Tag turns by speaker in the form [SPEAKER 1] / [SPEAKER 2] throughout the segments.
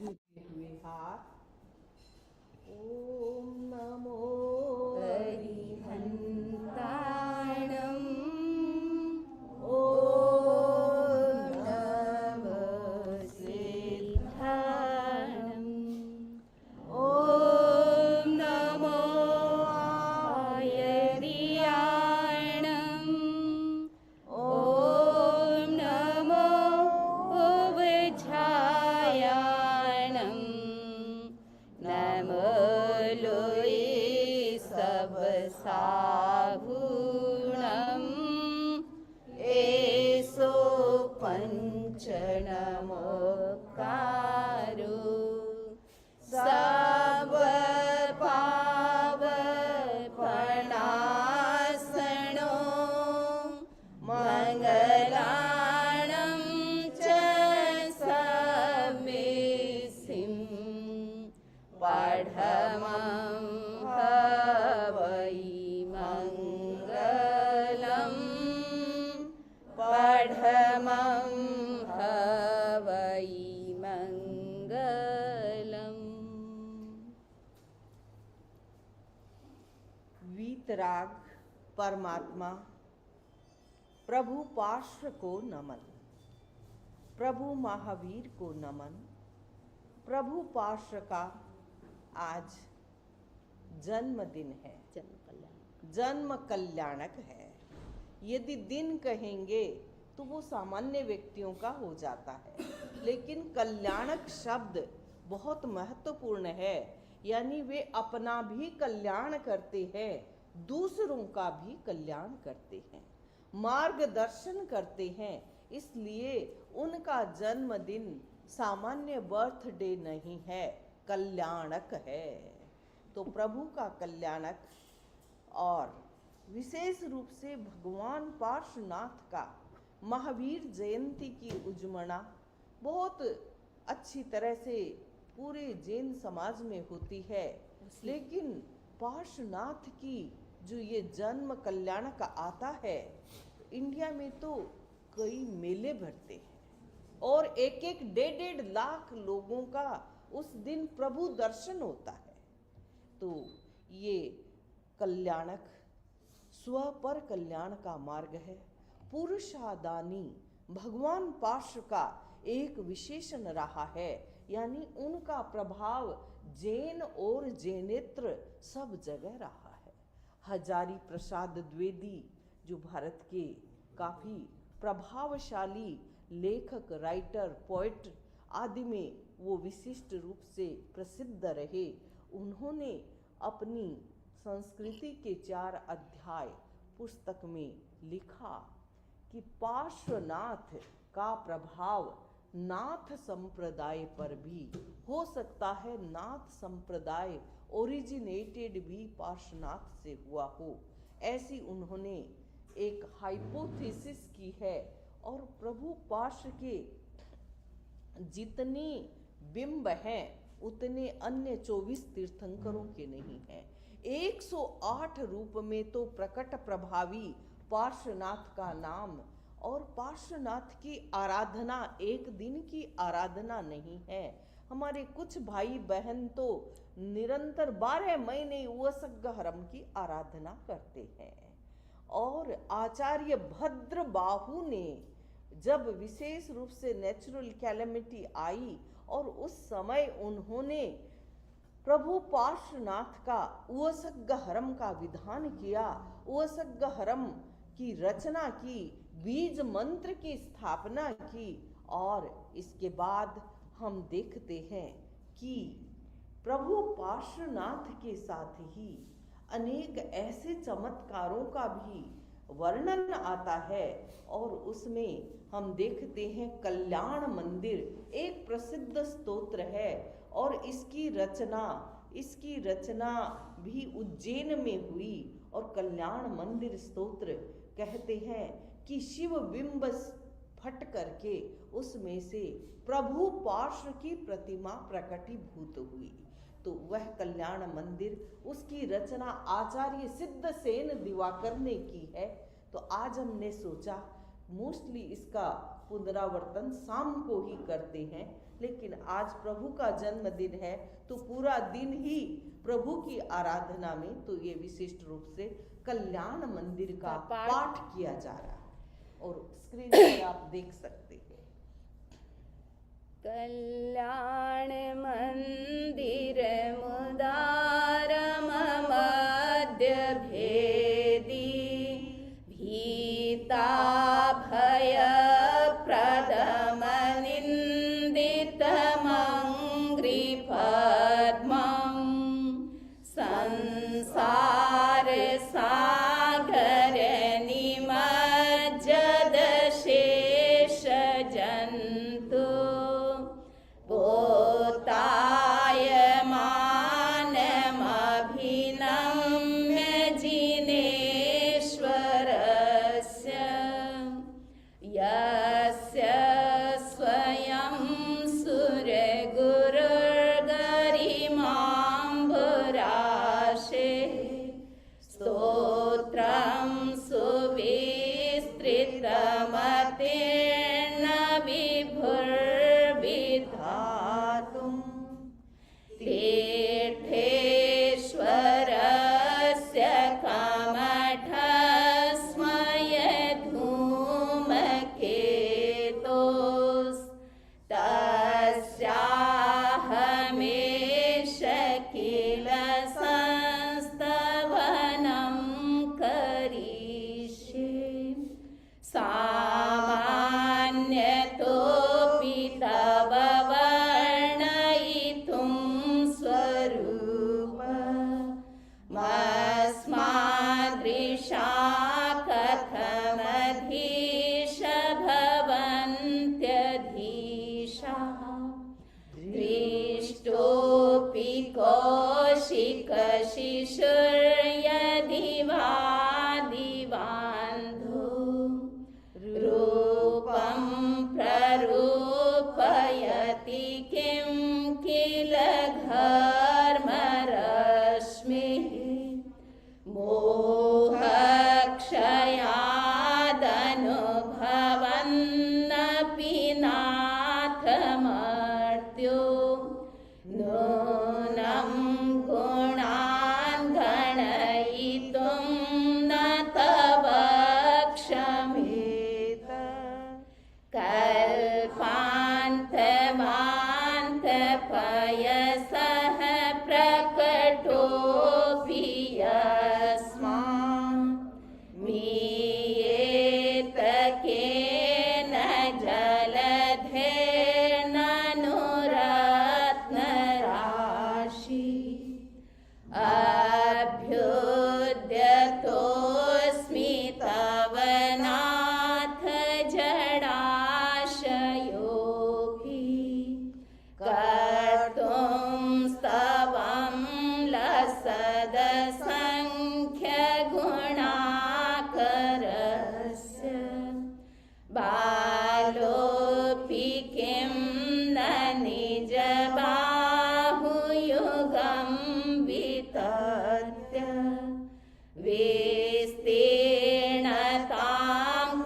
[SPEAKER 1] झुके हुए हाथ। ओम नमो
[SPEAKER 2] हरिहन्ताणम्
[SPEAKER 1] ओम
[SPEAKER 2] नमो सिद्धाणम्
[SPEAKER 1] ओम
[SPEAKER 2] नमो आयर्याणम् नमो उवझायाणम् नमो लोये सब साभूणम् एसो पंच नमोकारो सब पावपणासनो मंगलाणं च समेसिं पठमं हवै मङ्गलम् पठमं हवै मङ्गलम्।
[SPEAKER 1] वीतराग परमात्मा प्रभु पार्श्व को नमन, प्रभु महावीर को नमन। प्रभु पार्श्व का आज जन्मदिन है, जन्म कल्याणक है। यदि दिन कहेंगे तो वो सामान्य व्यक्तियों का हो जाता है, लेकिन कल्याणक शब्द बहुत महत्वपूर्ण है। यानी वे अपना भी कल्याण करते हैं, दूसरों का भी कल्याण करते हैं, मार्गदर्शन करते हैं। इसलिए उनका जन्मदिन सामान्य बर्थडे नहीं है, कल्याणक है। तो प्रभु का कल्याणक और विशेष रूप से भगवान पार्श्वनाथ का महावीर जयंती की उजमना बहुत अच्छी तरह से पूरे जैन समाज में होती है। लेकिन पार्श्वनाथ की जो ये जन्म कल्याणक आता है, इंडिया में तो कई मेले भरते हैं और एक एक 1.5 लाख लोगों का उस दिन प्रभु दर्शन होता है। तो ये कल्याणक स्व पर कल्याण का मार्ग है। पुरुषादानी भगवान पार्श्व का एक विशेषण रहा है, यानी उनका प्रभाव जैन और जैनेत्र सब जगह रहा है। हजारी प्रसाद द्विवेदी जो भारत के काफ़ी प्रभावशाली लेखक, राइटर, पोएट आदि में वो विशिष्ट रूप से प्रसिद्ध रहे, उन्होंने अपनी संस्कृति के 4 अध्याय पुस्तक में लिखा कि पार्श्वनाथ का प्रभाव नाथ संप्रदाय पर भी हो सकता है। नाथ संप्रदाय ओरिजिनेटेड भी पार्श्वनाथ से हुआ हो, ऐसी उन्होंने एक हाइपोथेसिस की है। और प्रभु पार्श्व के जितने बिंब हैं उतने अन्य 24 तीर्थंकरों के नहीं हैं। 108 रूप में तो प्रकट प्रभावी पार्श्वनाथ का नाम, और पार्श्वनाथ की आराधना एक दिन की आराधना नहीं है। हमारे कुछ भाई बहन तो निरंतर 12 महीने उवसग्गहरम की आराधना करते हैं। और आचार्य भद्र बाहु ने जब विशेष रूप से नेचुरल कैलेमिटी आई और उस समय उन्होंने प्रभु पार्श्वनाथ का उवसग्गहरम का विधान किया, उवसग्गहरम की रचना की, बीज मंत्र की स्थापना की। और इसके बाद हम देखते हैं कि प्रभु पार्श्वनाथ के साथ ही अनेक ऐसे चमत्कारों का भी वर्णन आता है। और उसमें हम देखते हैं कल्याण मंदिर एक प्रसिद्ध स्तोत्र है, और इसकी रचना भी उज्जैन में हुई। और कल्याण मंदिर स्तोत्र कहते हैं कि शिव बिंब फट करके उसमें से प्रभु पार्श्व की प्रतिमा प्रकटीभूत हुई। तो वह कल्याण मंदिर, उसकी रचना आचार्य सिद्धसेन दिवाकर ने की है। तो आज हमने सोचा मोस्टली इसका पुनरावर्तन शाम को ही करते हैं, लेकिन आज प्रभु का जन्मदिन है तो पूरा दिन ही प्रभु की आराधना में तो ये विशिष्ट रूप से कल्याण मंदिर का पाठ किया जा रहा है और स्क्रीन पर आप देख सकते हैं।
[SPEAKER 2] कल्याण मंदिर मुदारम मध्य भेदी भीता भय प्रदम निंदित मंग्री पद्मं संसार सागर निमज्जद शेष जंतु पोताय मानमभिनम्य जिनेश्वरस्य यस्य स्वयं सुरगुरुर्गरिमाम्बुराशे स्तोत्रं सुविस्तृतमतेर्न विभुर्विधातुं तीर्थेश्वरस्य कमठस्मय धूमकेतोस्तस्याहमेष किल संस्तवनं करिष्ये सामान्यतोऽपि तव वर्णयितुं स्वरूपमस्मादृशा कथमधीश भवन्त्यधीशा दृष्टोऽपि कौशिकशिशुर्यदि वा दिवान्धो रूपं प्ररूपयति किं किल घर्मरश्मिः मोहक्षयादनुभवन्नपि नाथमर्त्यो नूनं गुणान् गणयितुं न तव क्षमेत कल्पान्तमान्तपयसः प्रकटोऽपि यस्मान् मीयेत केन जलधेर्ननुरत्नराशि अभ्युद्यतोऽस्मि तव नाथ जडाशयोऽपि कर्तुं स्तवं लसदसङ्ख्यगुणाकरस्य बालोऽपि किं न निजबाहुयुगं वितत्य विस्तीर्णतां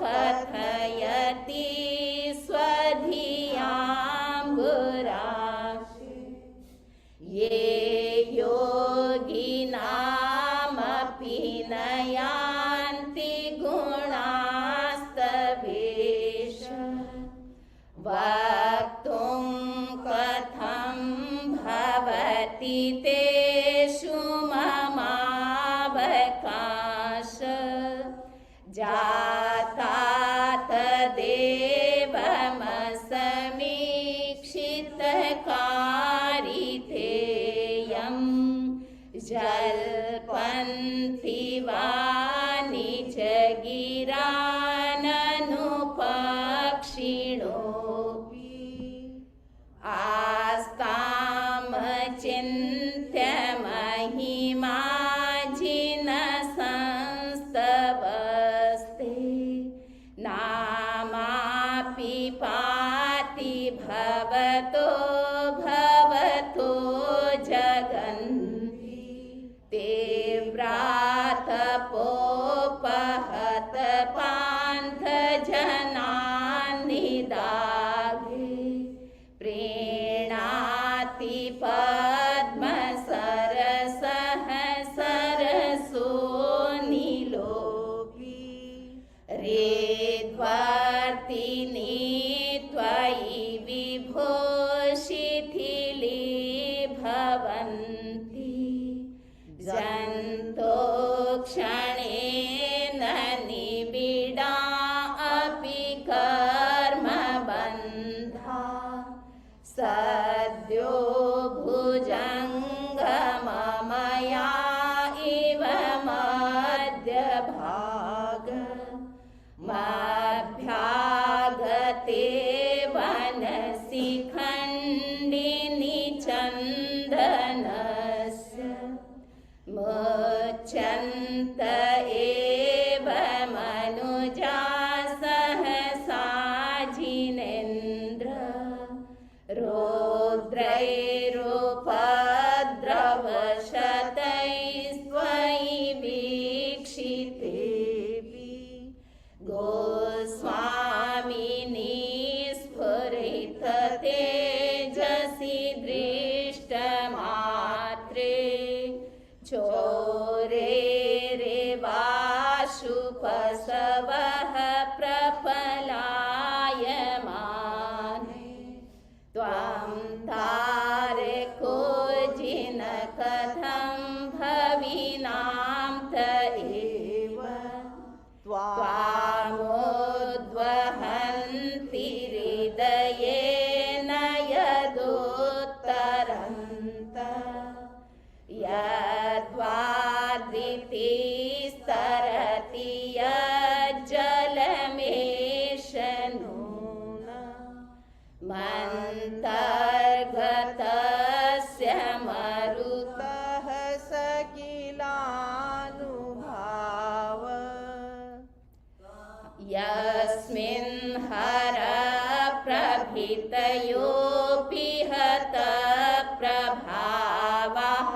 [SPEAKER 2] कथयति स्वधियाम्बुराशि ये योगिनामपि न यान्ति गुणास्तवेश वक्तुं कथं भवति तेषु ममावकाश जाता तदेवमसमीक्षितकारितेयं जल्पन्ति वा निजगिराननुपक्षिणोऽपि आस्तामचिन्त्य महिमाजिनसंस्तवस्ते नामापि पाति भवतो जगन्ति ते व्रातपो क्षणेन निबिडा अपि कर्मबन्धा सद्यो भुजङ्गममया इव मध्यभाग मभ्यागते वनसि खण्डिनि चन्दनस्य मुच्यन्त एव मनुजा सहसा जिनेन्द्र रौद्रैरुपद्रवशतैस्त्वयि वीक्षितेऽपि गोस्वामिनि स्फुरित तेजसि दृष्टमात्रे चोरेरेवाशुपशवः प्रपलायमाने त्वं तारको जिन कथं भविनां त एव त्वामुद्वहन्ति हृदयेन यदुत्तरन्त यद्वादृतिस्तरति यज्जलमेष नून मन्तर्गतस्य मरुतः स किलानुभाव यस्मिन् हर प्रभृतयोऽपि हत प्रभावः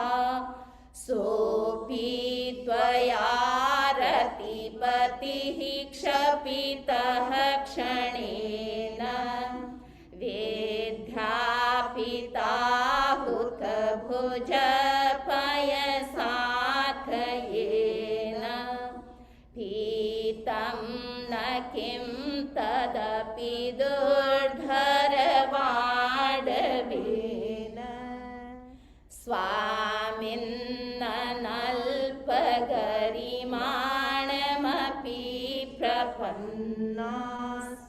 [SPEAKER 2] सोऽपि त्वया रतिपतिः क्षपितः क्षणेन वेद्यापिताहुतभुज पयसाथयेन पीतं न किं तदपि दुर्धरवाडवेन स्वामिन्नल्पगरिमाणमपि प्रपन्नास्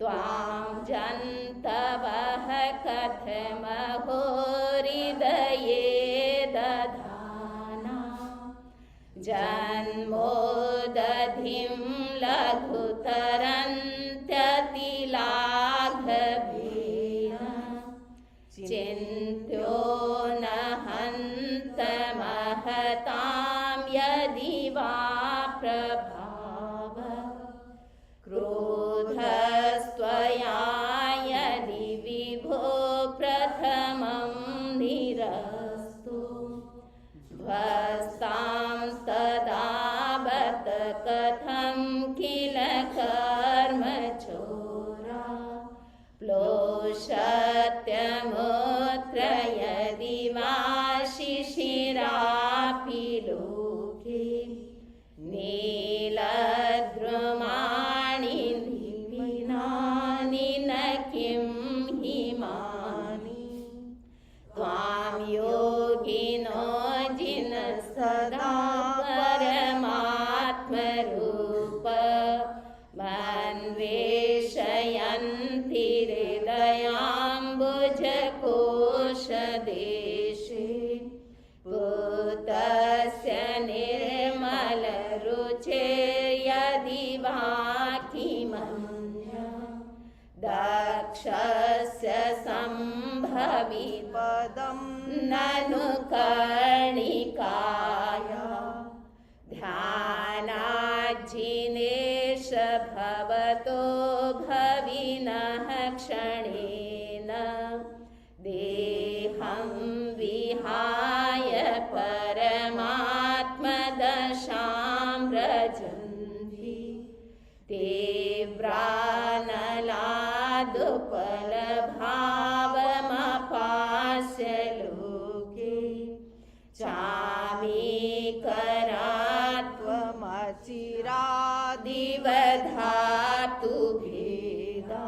[SPEAKER 2] त्वां जन्तवः कथमहो हृदये दधाना जन्मोदधिं लघुतरन्त्यतिलाघवेन चिन्त्यो न हन्तमहतां यदि वा प्रभाव क्रोधस्त्वया यदि विभो प्रथमं निरस्तु ध्वस्तांस्तदा बत कथं किल कर्मचोरा प्लोषत्यमुत्र यदि वा शिशिरापि लोके नीलद्रुमाणि दीपिनानि न किं हिमानि त्वां योगिनो जिन सदा परमात्मरूप मन्वेषयन्ति हृदयाम्बुजकोशदेशे पूतस्य निर्मलरुचिर्यदि वा किमन्य दक्षस्य सम्भवि पदं ननु कर्णिकाया ध्यानाज्जिनेश भवतो भविनः क्षणेन देहं विहाय परमात्मदशां व्रजन्ति तीव्रानलादुपलभावमपास्य लोके चामीकरात्वमचिरादिवधातु भेदा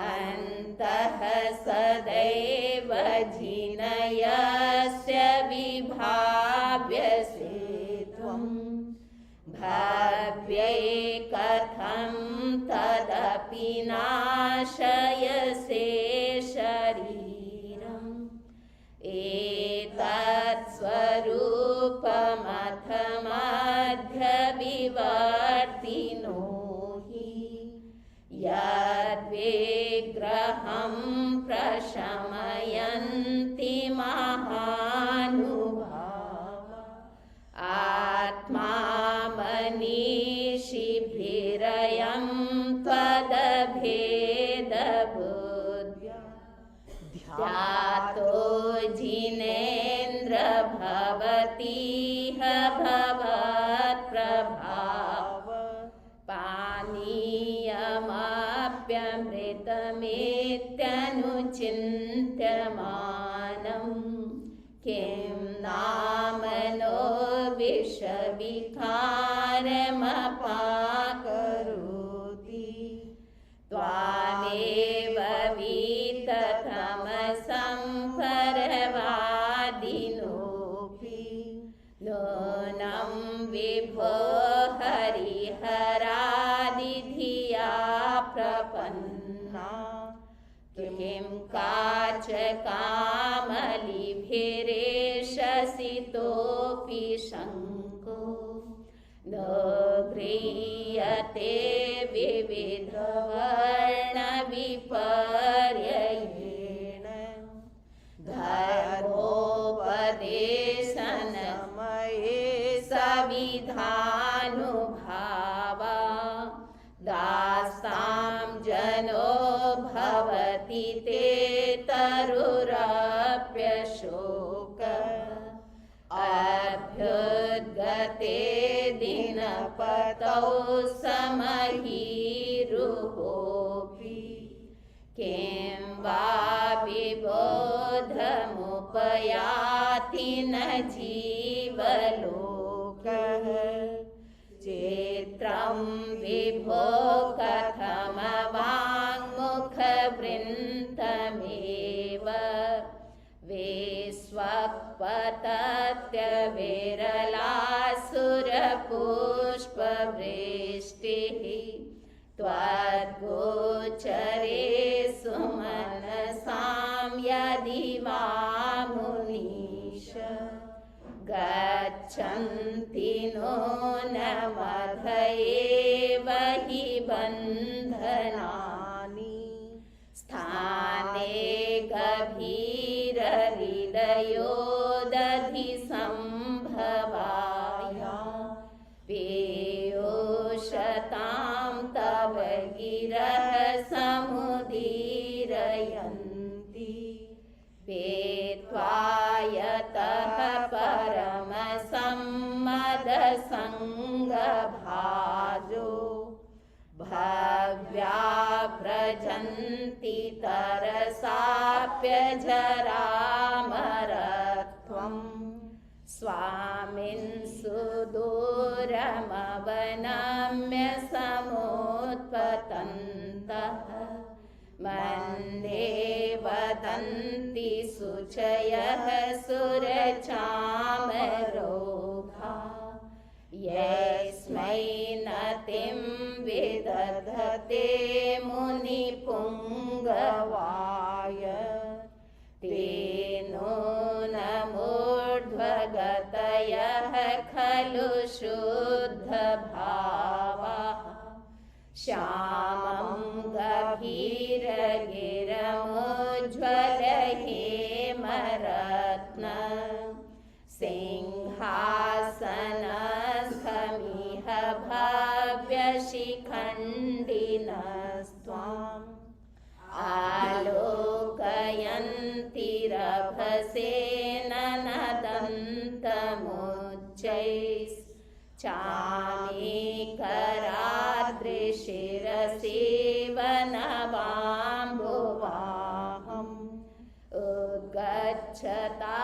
[SPEAKER 2] अन्तः सदैव जिनयस्य विभाव्यसे त्वम् भव्ये कथं तदपि नाशयसे शरीरम् एतत् स्वरूपमथ मध्यविवर्तिनो हि यद्विग्रहं प्रशमयन्ति महानुभाव आत्मा मनीषिभिरयं त्वदभेदबुद्ध्या ध्यातो जिनेन्द्र भवतीह भवत्प्रभाव पानीयमप्यमृतमित्यनुचिन्त्यमानम् किं नामनो विषविकारमपाकरोति त्वामेव वीततमसं परवादिनोऽपि नूनं विभो हरिहरादिधिया प्रपन्ना किं काचकामलिभिरेषसितोऽपि शङ्को न गृह्यते विविधवर्णविपर्ययेण धर्मोपदेशनमये सविधानुभावा दास्तां जनो भवति ते तरुरप्यशोक अभ्युद्गते दिनपतौ समहीरुहोऽपि किं वा विबोधमुपयाति न जीवलोकः चित्रं विभो कथमवाङ्मुखवृन्तमेव विश्वक्पतत्यविरलासुरपुष्पवृष्टिः त्वद्गोचरे सुमनसां यदि वा मुनीश गच्छन्ति नूनमधयेव हि बन्धनानि स्थाने गभीरहृदयोदधिसम्भवाया पीयूषतां तव गिरः समुदीरयन्ति पेत्वा यतः परमसम्मदसङ्गभाजो भव्या व्रजन्ति तरसाप्यजरामरत्वम् स्वामिन् सुदूरमवनम्य समुत्पतन्तः मन्दे वदन्ति शुचयः सुरचामरोगा यस्मै नतिं विदधते मुनिपुङ्गवाय तेनो नमूर्ध्वगतयः खलु शुद्धभावाः श्यामं गभीरगिरमुज्ज्वलहेमरत्न सिंहासनस्थमिह भव्यशिखण्डिनस्त्वाम् आलोकयन्ति रभसेन चामीकराद्रिशिरसेवनवाम्बुवाहम् उद्गच्छता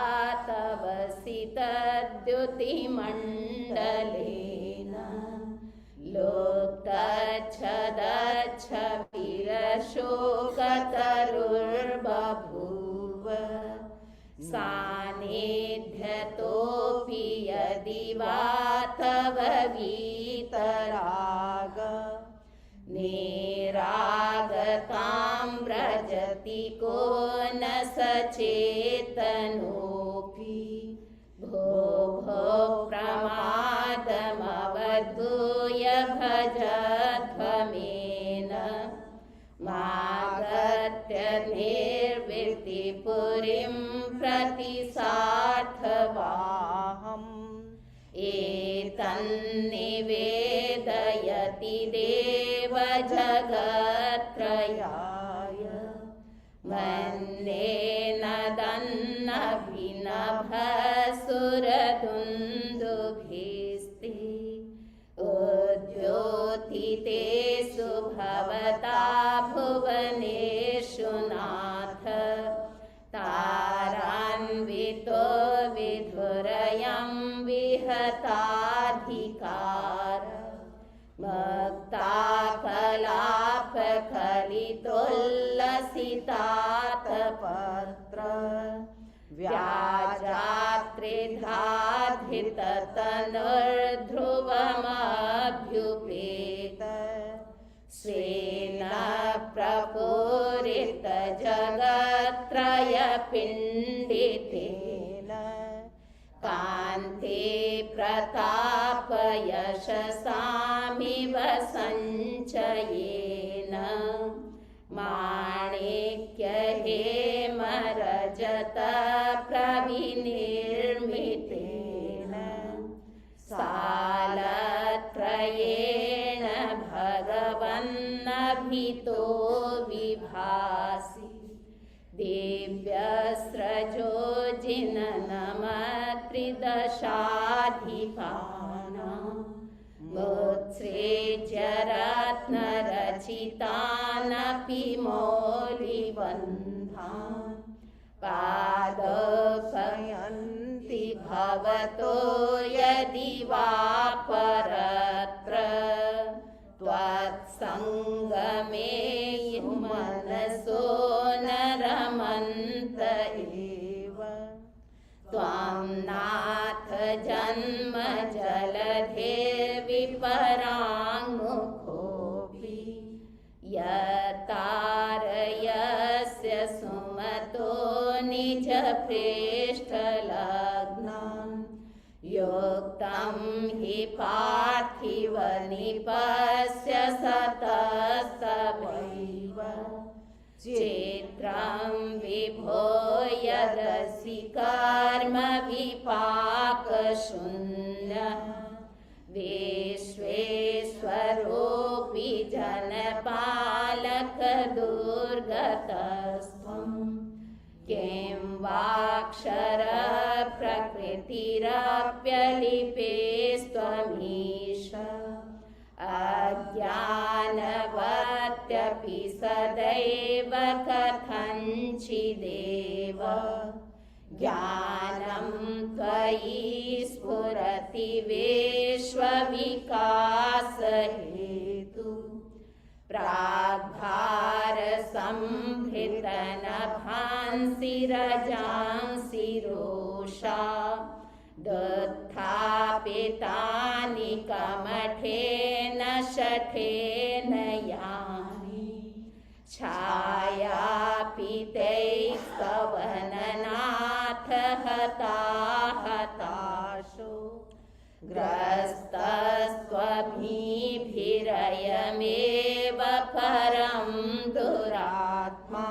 [SPEAKER 2] तव सितद्युतिमण्डलेन लोक्तच्छदच्छविरशोकतरुर्बभूव सान्निध्यतोऽपि यदि वा तव चेतनोऽपि भो भो प्रमादमवधूय भजध्वमेन मागत्य निर्वृत्तिपुरीं प्रति सार्थवाहम् एतन्निवेदयति देव जगत्त्रयाय मन्येन दन्नभिनभसुरदुन्दुभिस्ते उद्योतितेषु भवता भुवनेषु नाथ तारान्वितो विधुरयं विहताधिकार मक्ताकलापकलितोल्लसितातपत्र व्याजात्रिधाधिततनुर्ध्रुवमभ्युपेत स्वेन प्रपूरितजगत्त्रयपिण्डितेन कान्ते प्रतापयशसामिव सञ्चयेन माणिक्यहेमरजत प्रविनिर्मितेन सालत्रयेण भगवन्नभितो विभासि दिव्यस्रजो जिननमत्रिदशाधिपानां मोत्सृज्य रत्नरचितानपि मौलिबन्धान् पादोपयन्ति भवतो यदि वा परत्र त्वत्सङ्गमे मनसो न रमन्त एव त्वां नाथ जन्म जलधेर्विपराङ्मुखोऽपि यतारयस्य सुमतो निजप्रेष्ठलग्नान् योक्तं हि पार्थिव निपस्य सतस्तवैव चित्रं विभो यदसि कर्म विपाकशून्यः विश्वेश्वरोऽपि जनपालक दुर्गतस्त्वं किं वाक्षर प्रकृतिरप्यलिपेस्त्वमीश अज्ञानवत्यपि सदैव कथञ्चिदेव ज्ञानं त्वयि स्फुरति विश्वविकासहेतु प्राग्भारसंभृतनभांसि रजांसि रोषा दुत्थापितानि कमठेन शठेन यानि छायापितैस्तवननाथ हताशो ग्रस्तस्त्वभिरयमेव परं दुरात्मा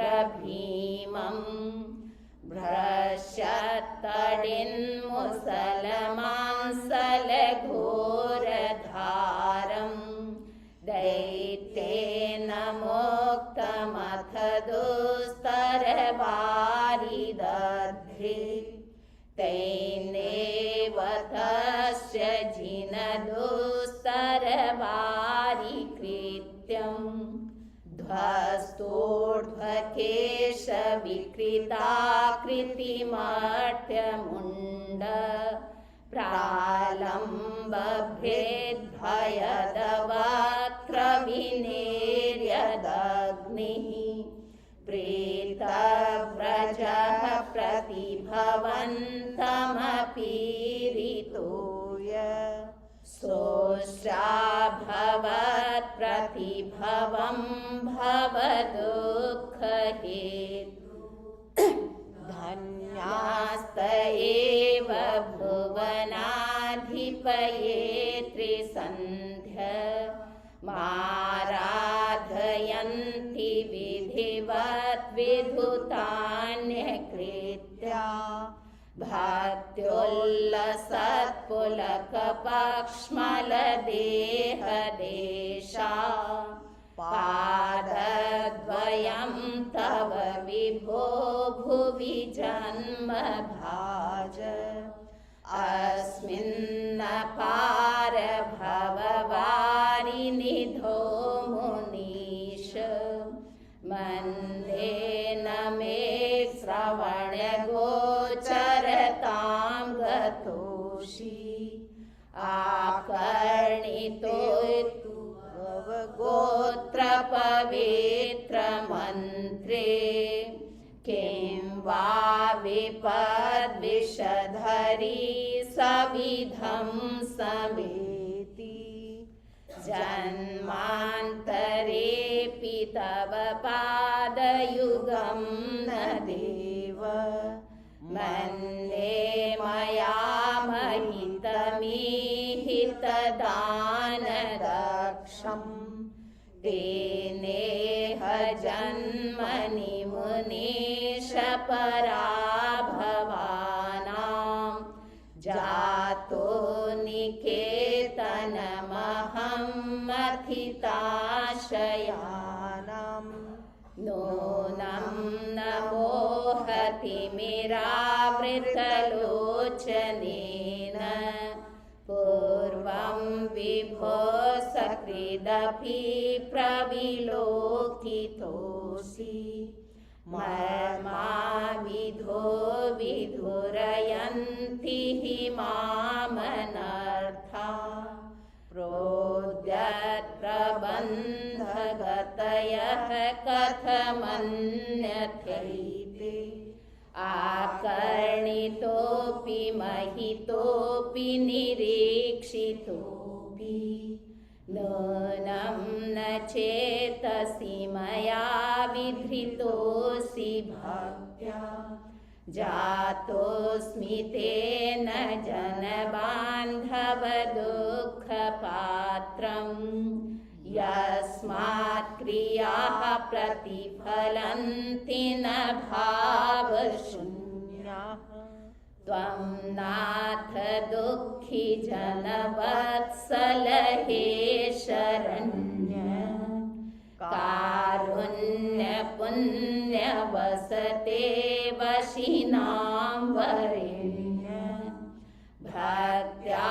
[SPEAKER 2] यद्गर्जदूर्जितगणौगमदभ्रभीमं भ्रश्यत्तडिन्मुसलमांसलघोरधारं दैत्येन मोक्तमथ दुस्तरवारिदध्रे तैनेव तस्य जिनदुस्तरवारिकृत्यं ध्वस्तोर्ध्वकेशविकृताकृतिमर्त्यमुण्ड प्रालम्बभेद्भयदवक्त्रविनेर्यदग्निः प्रीतव्रजः प्रतिभवन्तमपीरितोय सोऽश्राभवत् प्रतिभवं भवदुःखहेतु धन्यास्त एव भुवनाधिपये त्रिसन्ध्य माराधयन्ति विधिवत् विधुतान्यकृत्या भक्त्युल्लसत्पुलकपक्ष्मलदेहदेशा पादद्वयं तव विभो भुवि जन्मभाज अस्मिन्नपार भववारिनिधो मुनीश मन्देन मे श्रवणगोचरतां गतोषि आकर्णितो गोत्रपवित्रमन्त्रे किं वा विपद्विषधरी सविधं समेति जन्मान्तरेऽपि तव पादयुगं न देव मन्ये मया महितमीहितदानदक्षम् तेनेह जन्मनि मुनीश पराभवानां जातो निकेतनमहं मथिताशयानां नूनं न मोहतिमिरावृतलोचनेन पूर्वं विभो सकृदपि प्रविलोकितोऽसि मर्माविधो विधुरयन्ति हि मामनर्था प्रोद्यत्प्रबन्धगतयः कथमन्यथैते आकर्णितोऽपि महितोऽपि निरीक्षितोऽपि नूनं न चेतसि मया विधृतोऽसि भक्त्या जातोऽस्मि तेन जनबान्धवदुःखपात्रम् यस्मात् क्रियाः प्रतिफलन्ति न भावशून्याः त्वं नाथ दुःखी जनवत्सल हे शरण्य कारुण्यपुण्यवसते वशिनां वरेण्य भक्त्या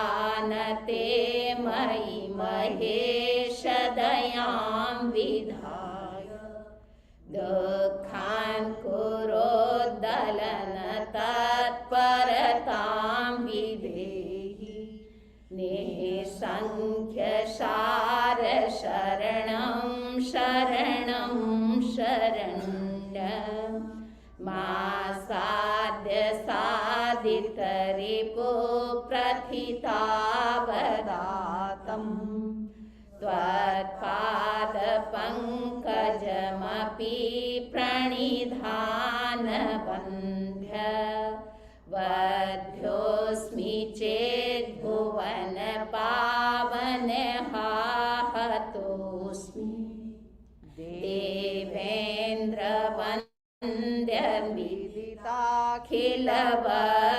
[SPEAKER 2] न ते मयि महेश दयां विधाय दुःखान् कुरोद्दलन तत्परतां विधेहि निःसङ्ख्यसार शरणं शरणं शरण्य मासाद्य साधितरिपो प्रथितावदातं त्वत्पादपङ्कजमपि प्रणिधानबन्ध्य वध्योऽस्मि चेद्भुवन पावनहाहतोऽस्मि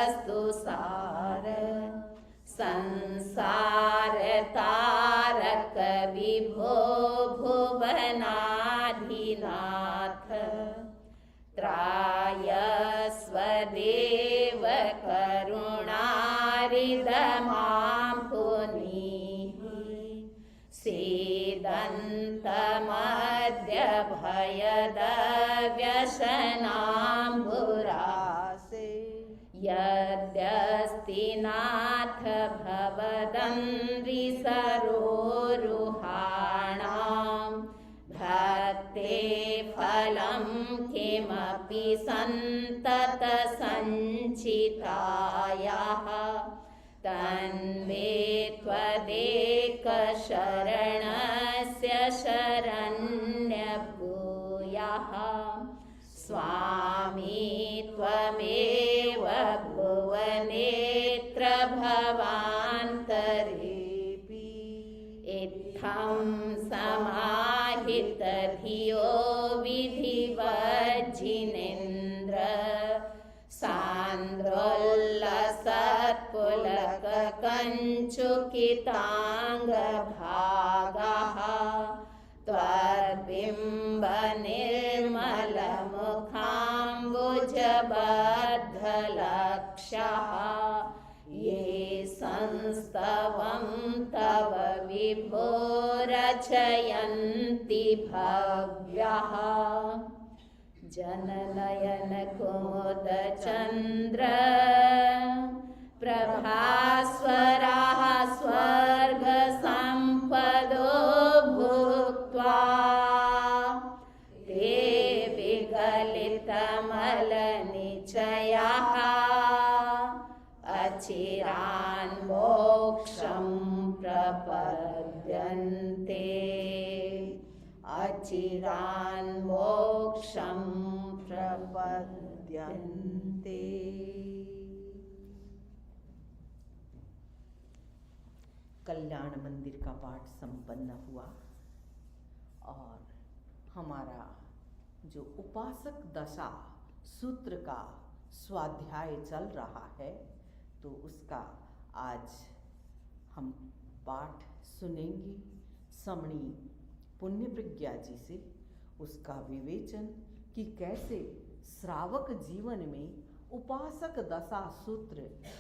[SPEAKER 2] देवेन्द्रवन्द्यविदिताखिलवस्तुसार संसारतारक विभो भुवनाधिनाथ त्रायस्वदेव करुणारिदमां पुनीः सीदन्तमद्य भयदव्यसनाम्बुरासे यद्यस्ति नाथ भवदन्ध्रिसरोरुहाणां भक्ते फलं किमपि सन्ततसञ्चितायाः तन्मे त्वदेकशरणस्य शरण्यभूयः स्वामी त्वमेव भुवनेत्र भवान्तरेऽपि इत्थं समाहितधियो विधिवज्जिनेन्द्र सान्द्रोल्लसत्पुलककञ्चुकिताङ्गभागः त्वद्बिम्बनिर्मलमुखाम्बुजबद्धलक्षः ये संस्तवं तव विभो रचयन्ति भव्यः जननयन कुमुदचन्द्र प्रभास्वराः स्वर्गसम्पदो भुक्त्वा ते विगलितमलनिचयाः अचिरान् मोक्षं प्रपद्यन्ते अचिरान् मोक्षं
[SPEAKER 1] प्रपद्यन्ते। कल्याण मंदिर का पाठ संपन्न हुआ और हमारा जो उपासक दशा सूत्र का स्वाध्याय चल रहा है तो उसका आज हम पाठ सुनेंगे समणी पुण्य प्रज्ञा जी से, उसका विवेचन कि कैसे श्रावक जीवन में उपासक दशा सूत्र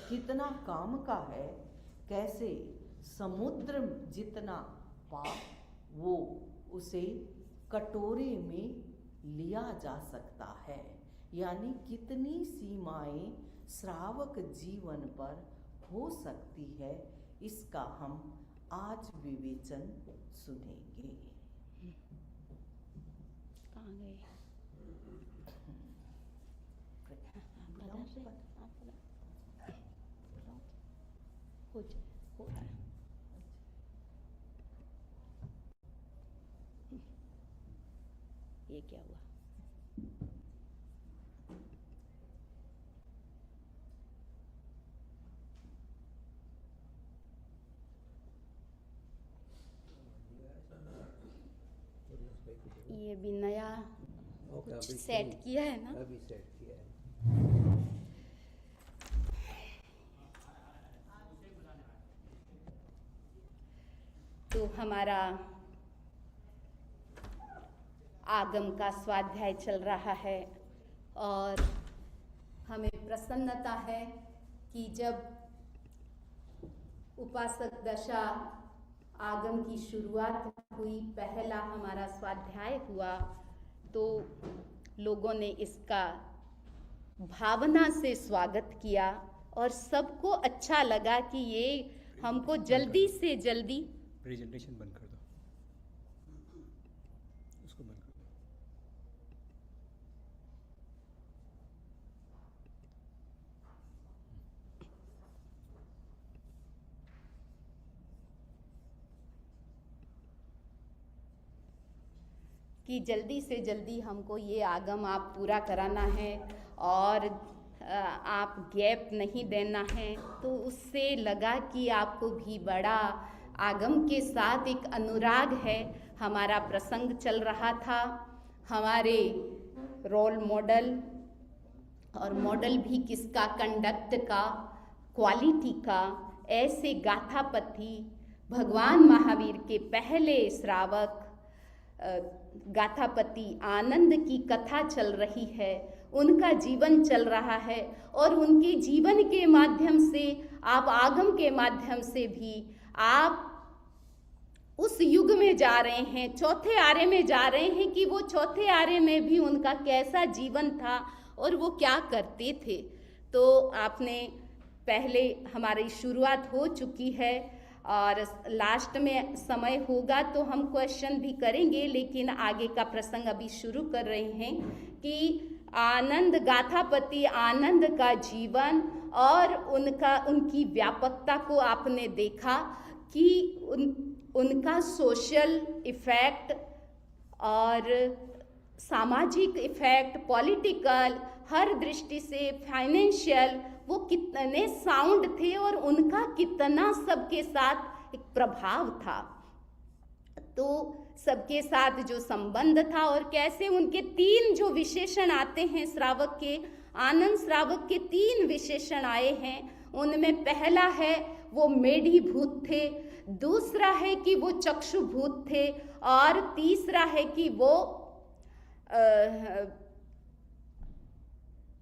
[SPEAKER 1] कितना काम का है, कैसे समुद्र जितना पाप वो उसे कटोरे में लिया जा सकता है, यानी कितनी सीमाएं श्रावक जीवन पर हो सकती है, इसका हम आज विवेचन सुनेंगे।
[SPEAKER 2] कहाँ गए? ये क्या हुआ? ये भी नया कुछ सेट किया है ना?
[SPEAKER 3] अभी सेट किया है।
[SPEAKER 2] तो हमारा आगम का स्वाध्याय चल रहा है और हमें प्रसन्नता है कि जब उपासक दशा आगम की शुरुआत हुई, पहला हमारा स्वाध्याय हुआ, तो लोगों ने इसका भावना से स्वागत किया और सबको अच्छा लगा कि ये हमको जल्दी से जल्दी
[SPEAKER 3] प्रेजेंटेशन बंद कर दो, उसको बंद कर दो।
[SPEAKER 2] कि जल्दी से जल्दी हमको ये आगम आप पूरा कराना है और आप गैप नहीं देना है। तो उससे लगा कि आपको भी बड़ा आगम के साथ एक अनुराग है। हमारा प्रसंग चल रहा था, हमारे रोल मॉडल और मॉडल भी किसका, कंडक्ट का, क्वालिटी का, ऐसे गाथापति भगवान महावीर के पहले श्रावक गाथापति आनंद की कथा चल रही है, उनका जीवन चल रहा है और उनके जीवन के माध्यम से आप आगम के माध्यम से भी आप उस युग में जा रहे हैं, चौथे आर्य में जा रहे हैं कि वो चौथे आर्य में भी उनका कैसा जीवन था और वो क्या करते थे। तो आपने पहले हमारी शुरुआत हो चुकी है और लास्ट में समय होगा तो हम क्वेश्चन भी करेंगे, लेकिन आगे का प्रसंग अभी शुरू कर रहे हैं कि आनंद गाथापति आनंद का जीवन और उनकी व्यापकता को आपने देखा कि उनका सोशल इफ़ेक्ट और सामाजिक इफ़ेक्ट, पॉलिटिकल, हर दृष्टि से, फाइनेंशियल, वो कितने साउंड थे और उनका कितना सबके साथ एक प्रभाव था। तो सबके साथ जो संबंध था और कैसे उनके 3 जो विशेषण आते हैं श्रावक के, आनंद श्रावक के 3 विशेषण आए हैं। उनमें पहला है वो मेढीभूत थे, दूसरा है कि वो चक्षुभूत थे और तीसरा है कि वो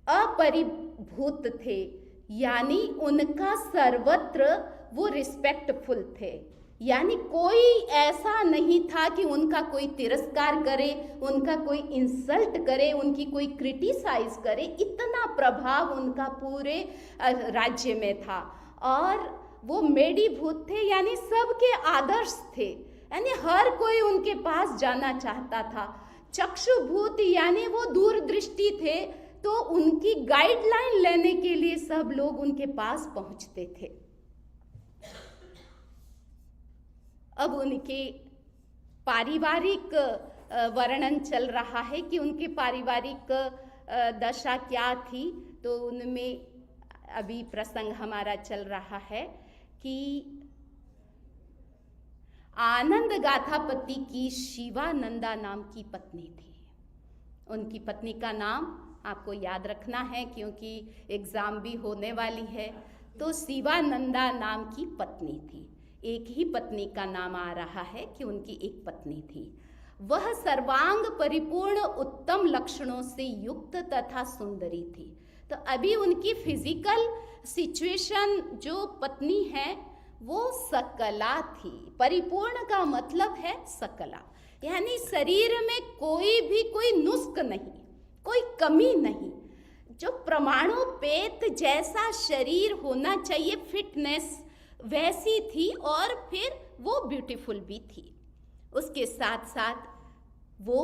[SPEAKER 2] अपरिभूत थे, यानी उनका सर्वत्र वो रिस्पेक्टफुल थे। यानी कोई ऐसा नहीं था कि उनका कोई तिरस्कार करे, उनका कोई इंसल्ट करे, उनकी कोई क्रिटिसाइज करे। इतना प्रभाव उनका पूरे राज्य में था। और वो मेढीभूत थे, यानी सबके आदर्श थे, यानी हर कोई उनके पास जाना चाहता था। चक्षुभूत यानी वो दूरदृष्टि थे, तो उनकी गाइडलाइन लेने के लिए सब लोग उनके पास पहुंचते थे। अब उनके पारिवारिक वर्णन चल रहा है कि उनकी पारिवारिक दशा क्या थी। तो उनमें अभी प्रसंग हमारा चल रहा है कि आनंद गाथापति की शिवानंदा नाम की पत्नी थी। उनकी पत्नी का नाम आपको याद रखना है क्योंकि एग्जाम भी होने वाली है। तो शिवानंदा नाम की पत्नी थी। एक ही पत्नी का नाम आ रहा है कि उनकी एक पत्नी थी। वह सर्वांग परिपूर्ण उत्तम लक्षणों से युक्त तथा सुंदरी थी। तो अभी उनकी फिजिकल सिचुएशन जो पत्नी है वो सकला थी। परिपूर्ण का मतलब है सकला, यानी शरीर में कोई नुस्ख नहीं, कोई कमी नहीं। जो परमाणुपेत जैसा शरीर होना चाहिए, फिटनेस वैसी थी और फिर वो ब्यूटीफुल भी थी। उसके साथ साथ वो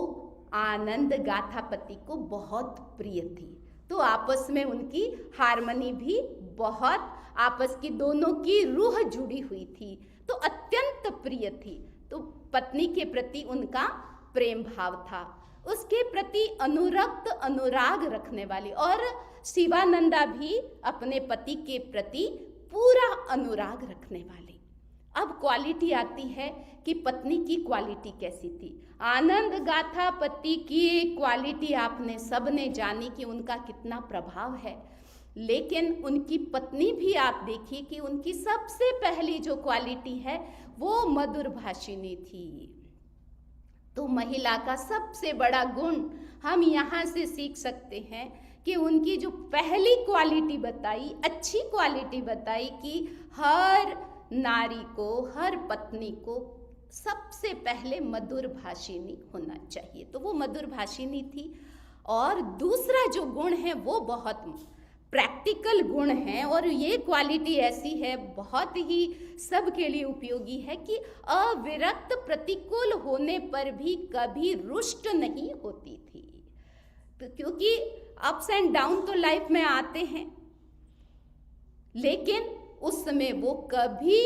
[SPEAKER 2] आनंद गाथापति को बहुत प्रिय थी। तो आपस में उनकी हार्मनी भी बहुत, आपस की दोनों की रूह जुड़ी हुई थी, तो अत्यंत प्रिय थी। तो पत्नी के प्रति उनका प्रेम भाव था, उसके प्रति अनुरक्त अनुराग रखने वाली, और शिवानंदा भी अपने पति के प्रति पूरा अनुराग रखने वाली। अब क्वालिटी आती है कि पत्नी की क्वालिटी कैसी थी। आनंद गाथापति की क्वालिटी आपने सबने जानी कि उनका कितना प्रभाव है, लेकिन उनकी पत्नी भी आप देखिए कि उनकी सबसे पहली जो क्वालिटी है वो मधुर भाषिणी थी। तो महिला का सबसे बड़ा गुण हम यहाँ से सीख सकते हैं कि उनकी जो पहली क्वालिटी बताई, अच्छी क्वालिटी बताई कि हर नारी को, हर पत्नी को सबसे पहले मधुर भाषिणी होना चाहिए। तो वो मधुर भाषिणी थी। और दूसरा जो गुण है वो बहुत प्रैक्टिकल गुण है, और ये क्वालिटी ऐसी है, बहुत ही सबके लिए उपयोगी है कि अविरक्त प्रतिकूल होने पर भी कभी रुष्ट नहीं होती थी। क्योंकि अप्स एंड डाउन तो लाइफ में आते हैं, लेकिन उस समय वो कभी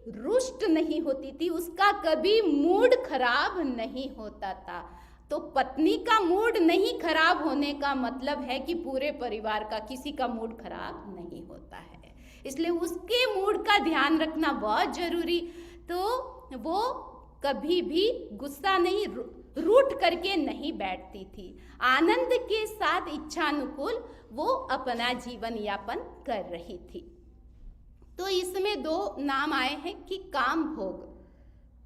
[SPEAKER 2] रुष्ट नहीं होती थी, उसका कभी मूड खराब नहीं होता था। तो पत्नी का मूड नहीं खराब होने का मतलब है कि पूरे परिवार का, किसी का मूड खराब नहीं होता है। इसलिए उसके मूड का ध्यान रखना बहुत जरूरी। तो वो कभी भी गुस्सा नहीं, रूठ करके नहीं बैठती थी। आनंद के साथ इच्छानुकूल वो अपना जीवन यापन कर रही थी। तो इसमें 2 नाम आए हैं कि काम भोग,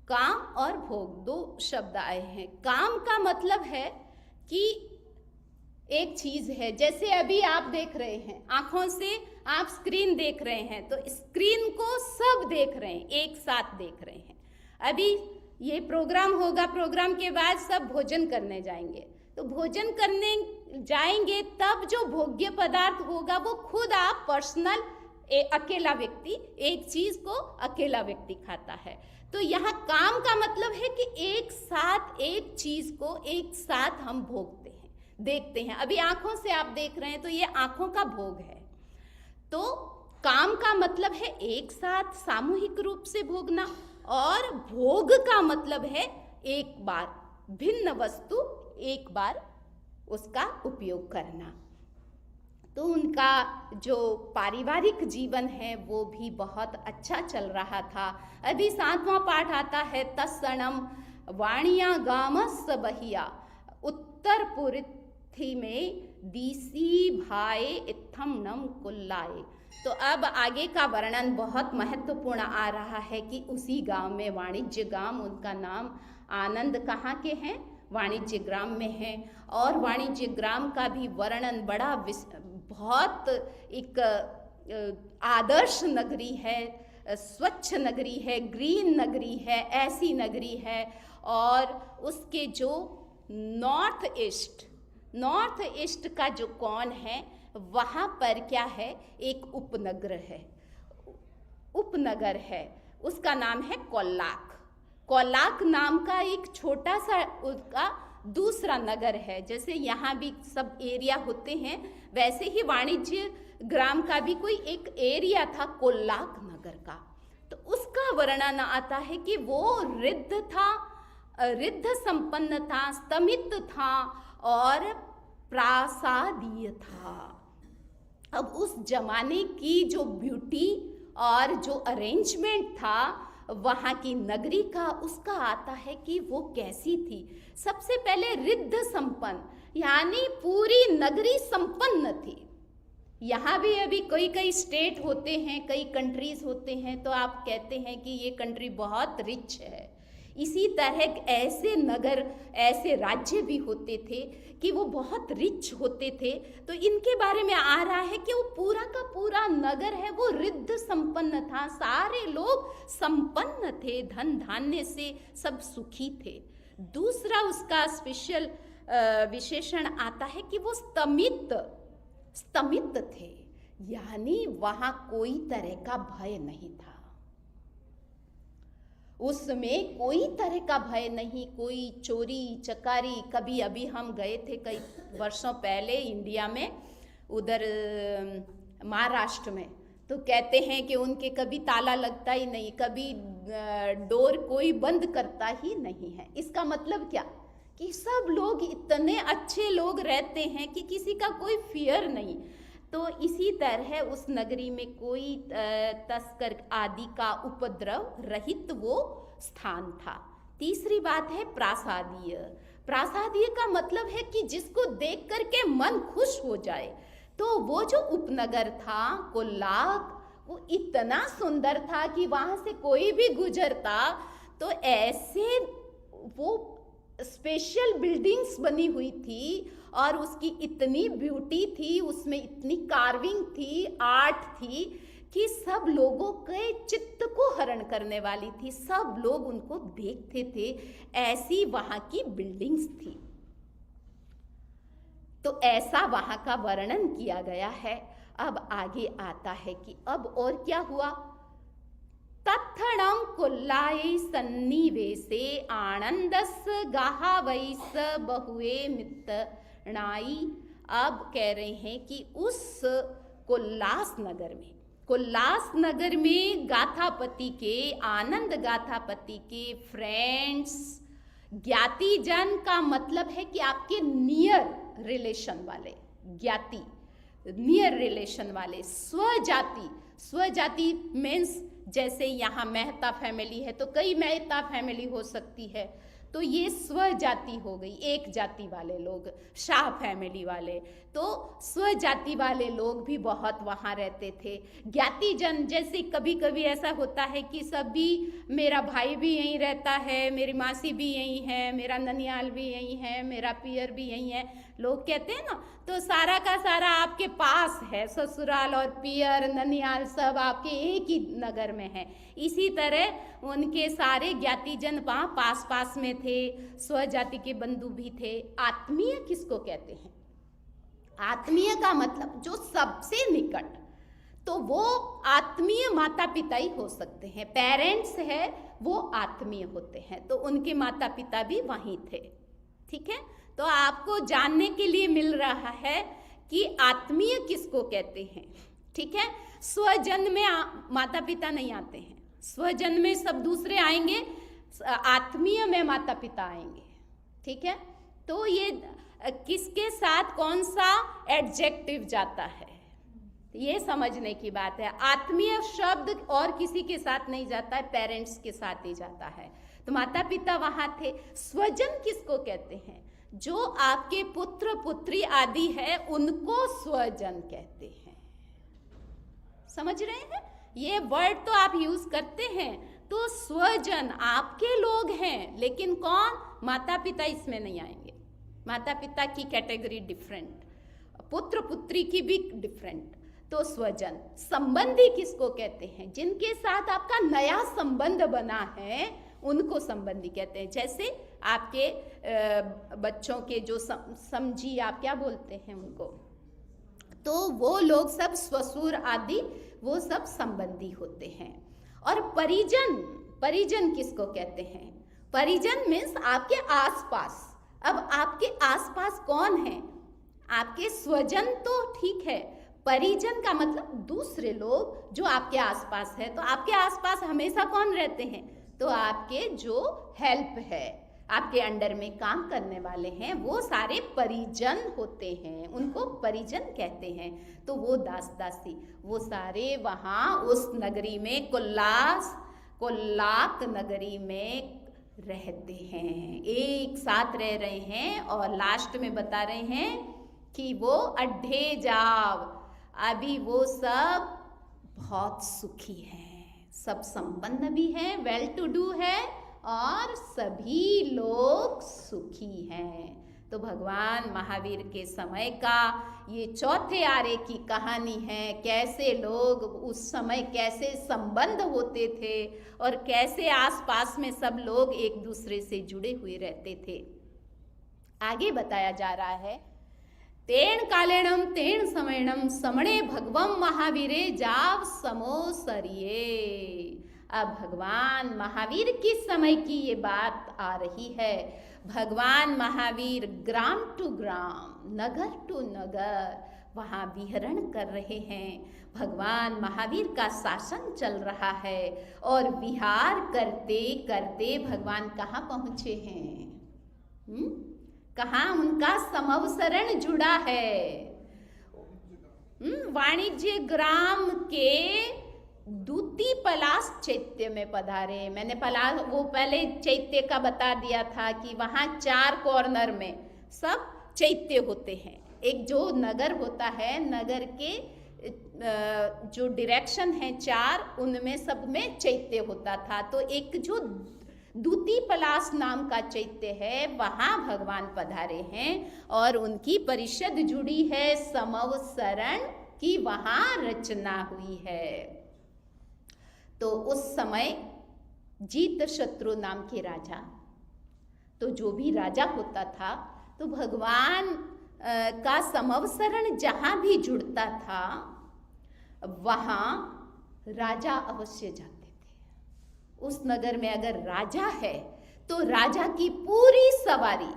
[SPEAKER 2] काम और भोग 2 शब्द आए हैं। काम का मतलब है कि एक चीज है, जैसे अभी आप देख रहे हैं, आंखों से आप स्क्रीन देख रहे हैं, तो स्क्रीन को सब देख रहे हैं, एक साथ देख रहे हैं। अभी ये प्रोग्राम होगा, प्रोग्राम के बाद सब भोजन करने जाएंगे, तो भोजन करने जाएंगे तब जो भोग्य पदार्थ होगा वो खुद आप पर्सनल अकेला व्यक्ति एक चीज को अकेला व्यक्ति खाता है। तो यहाँ काम का मतलब है कि एक साथ एक चीज को एक साथ हम भोगते हैं, देखते हैं। अभी आंखों से आप देख रहे हैं तो ये आंखों का भोग है। तो काम का मतलब है एक साथ सामूहिक रूप से भोगना, और भोग का मतलब है एक बार भिन्न वस्तु एक बार उसका उपयोग करना। तो उनका जो पारिवारिक जीवन है वो भी बहुत अच्छा चल रहा था। अभी 7वां पाठ आता है, तत्सणम वाणिया गामस बहिया उत्तर पुरथी में दीसी भाए इत्थम नम कुल्लाए। तो अब आगे का वर्णन बहुत महत्वपूर्ण आ रहा है कि उसी गांव में, वाणिज्य गांव, उनका नाम आनंद कहाँ के हैं, वाणिज्य ग्राम में है। और वाणिज्य ग्राम का भी वर्णन बड़ा बहुत एक आदर्श नगरी है, स्वच्छ नगरी है, ग्रीन नगरी है, ऐसी नगरी है। और उसके जो नॉर्थ ईस्ट का जो कोण है वहाँ पर क्या है, एक उपनगर है, उसका नाम है कोल्लाक नाम का एक छोटा सा उसका दूसरा नगर है। जैसे यहाँ भी सब एरिया होते हैं वैसे ही वाणिज्य ग्राम का भी कोई एक एरिया था कोल्लाक नगर का। तो उसका वर्णन आता है कि वो रिद्ध संपन्न था, स्तमित था और प्रासादीय था। अब उस जमाने की जो ब्यूटी और जो अरेंजमेंट था वहाँ की नगरी का, उसका आता है कि वो कैसी थी। सबसे पहले रिद्ध संपन्न, यानी पूरी नगरी संपन्न थी। यहाँ भी अभी कई स्टेट होते हैं, कई कंट्रीज होते हैं, तो आप कहते हैं कि ये कंट्री बहुत रिच है। इसी तरह ऐसे नगर, ऐसे राज्य भी होते थे कि वो बहुत रिच होते थे। तो इनके बारे में आ रहा है कि वो पूरा का पूरा नगर है वो रिद्ध संपन्न था, सारे लोग संपन्न थे, धन धान्य से सब सुखी थे। दूसरा उसका स्पेशल विशेषण आता है कि वो स्तमित थे, यानी वहाँ कोई तरह का भय नहीं था, उसमें कोई तरह का भय नहीं, कोई चोरी चकारी। कभी अभी हम गए थे कई वर्षों पहले इंडिया में, उधर महाराष्ट्र में, तो कहते हैं कि उनके कभी ताला लगता ही नहीं, कभी डोर कोई बंद करता ही नहीं है। इसका मतलब क्या कि सब लोग इतने अच्छे लोग रहते हैं कि किसी का कोई फियर नहीं। तो इसी तरह उस नगरी में कोई तस्कर आदि का उपद्रव रहित वो स्थान था। तीसरी बात है प्रासादीय का मतलब है कि जिसको देख करके मन खुश हो जाए। तो वो जो उपनगर था कोल्लाक, वो इतना सुंदर था कि वहाँ से कोई भी गुजरता तो ऐसे वो स्पेशल बिल्डिंग्स बनी हुई थी और उसकी इतनी ब्यूटी थी, उसमें इतनी कार्विंग थी, आर्ट थी कि सब लोगों के चित्त को हरण करने वाली थी। सब लोग उनको देखते थे, ऐसी वहाँ की बिल्डिंग्स थी। तो ऐसा वहाँ का वर्णन किया गया है। अब आगे आता है कि अब और क्या हुआ। तत्थणं कुल्लाये सन्निवेशे आनंदस गाहावैस बहुए मित्तनाई। अब कह रहे हैं कि उस कुल्लास नगर में गाथापति के, आनंद गाथापति के फ्रेंड्स, ज्ञातिजन का मतलब है कि आपके नियर रिलेशन वाले, ज्ञाति नियर रिलेशन वाले, स्वजाति मीन्स जैसे यहाँ मेहता फैमिली है तो कई मेहता फैमिली हो सकती है, तो ये स्वजाति हो गई, एक जाति वाले लोग, शाह फैमिली वाले। तो स्वजाति वाले लोग भी बहुत वहाँ रहते थे। ज्ञातिजन, जैसे कभी कभी ऐसा होता है कि सभी, मेरा भाई भी यहीं रहता है, मेरी मासी भी यहीं है, मेरा ननियाल भी यहीं है, मेरा पियर भी यहीं है, लोग कहते हैं ना, तो सारा का सारा आपके पास है, ससुराल और पियर ननियाल सब आपके एक ही नगर में है। इसी तरह उनके सारे ज्ञातिजन वहाँ पास पास में थे, स्वजाति के बंधु भी थे। आत्मीय किसको कहते हैं? आत्मीय का मतलब जो सबसे निकट, तो वो आत्मीय माता पिता ही हो सकते हैं। पेरेंट्स है वो आत्मीय होते हैं, तो उनके माता पिता भी वहीं थे। ठीक है, तो आपको जानने के लिए मिल रहा है कि आत्मीय किसको कहते हैं। ठीक है। स्वजन में माता पिता नहीं आते हैं, स्वजन में सब दूसरे आएंगे, आत्मीय में माता पिता आएंगे, ठीक है। तो ये किसके साथ कौन सा एडजेक्टिव जाता है, ये समझने की बात है। आत्मीय शब्द और किसी के साथ नहीं जाता है, पेरेंट्स के साथ ही जाता है। तो माता पिता वहां थे। स्वजन किसको कहते हैं? जो आपके पुत्र पुत्री आदि है उनको स्वजन कहते हैं। समझ रहे हैं? ये वर्ड तो आप यूज करते हैं। तो स्वजन आपके लोग हैं, लेकिन कौन? माता पिता इसमें नहीं आएंगे। माता पिता की कैटेगरी डिफरेंट, पुत्र पुत्री की भी डिफरेंट। तो स्वजन। संबंधी किसको कहते हैं? जिनके साथ आपका नया संबंध बना है उनको संबंधी कहते हैं। जैसे आपके बच्चों के जो समझी आप क्या बोलते हैं उनको, तो वो लोग सब ससुर आदि वो सब संबंधी होते हैं। और परिजन, परिजन किसको कहते हैं? परिजन मीन्स आपके आसपास। अब आपके आसपास कौन है? आपके स्वजन तो ठीक है, परिजन का मतलब दूसरे लोग जो आपके आसपास है। तो आपके आसपास हमेशा कौन रहते हैं? तो आपके जो हेल्प है, आपके अंडर में काम करने वाले हैं, वो सारे परिजन होते हैं, उनको परिजन कहते हैं। तो वो दास दासी वो सारे वहाँ उस नगरी में कुल्लाक नगरी में रहते हैं, एक साथ रह रहे हैं। और लास्ट में बता रहे हैं कि वो अड्ढे जाव, अभी वो सब बहुत सुखी हैं, सब संपन्न भी हैं, वेल टू डू है और सभी लोग सुखी हैं। तो भगवान महावीर के समय का ये चौथे आरे की कहानी है, कैसे लोग उस समय कैसे संबंध होते थे और कैसे आसपास में सब लोग एक दूसरे से जुड़े हुए रहते थे। आगे बताया जा रहा है, तेण कालेणम तेण समयणम समणे भगवम महावीरे जाव समोसरिये। अब भगवान महावीर किस समय की ये बात आ रही है? भगवान महावीर ग्राम टू ग्राम, नगर टू नगर वहाँ विहरण कर रहे हैं। भगवान महावीर का शासन चल रहा है और विहार करते करते भगवान कहाँ पहुँचे हैं? कहाँ उनका समवसरण जुड़ा है? वाणिज्य ग्राम के दूती पलाश चैत्य में पधारे। मैंने वो पहले चैत्य का बता दिया था कि वहाँ 4 कॉर्नर में सब चैत्य होते हैं। एक जो नगर होता है, नगर के जो डायरेक्शन है 4, उनमें सब में चैत्य होता था। तो एक जो दूती पलाश नाम का चैत्य है, वहाँ भगवान पधारे हैं और उनकी परिषद जुड़ी है, समवसरण की वहाँ रचना हुई है। तो उस समय जीतशत्रु नाम के राजा, तो जो भी राजा होता था, तो भगवान का समवसरण जहाँ भी जुड़ता था वहाँ राजा अवश्य जाते थे। उस नगर में अगर राजा है तो राजा की पूरी सवारी,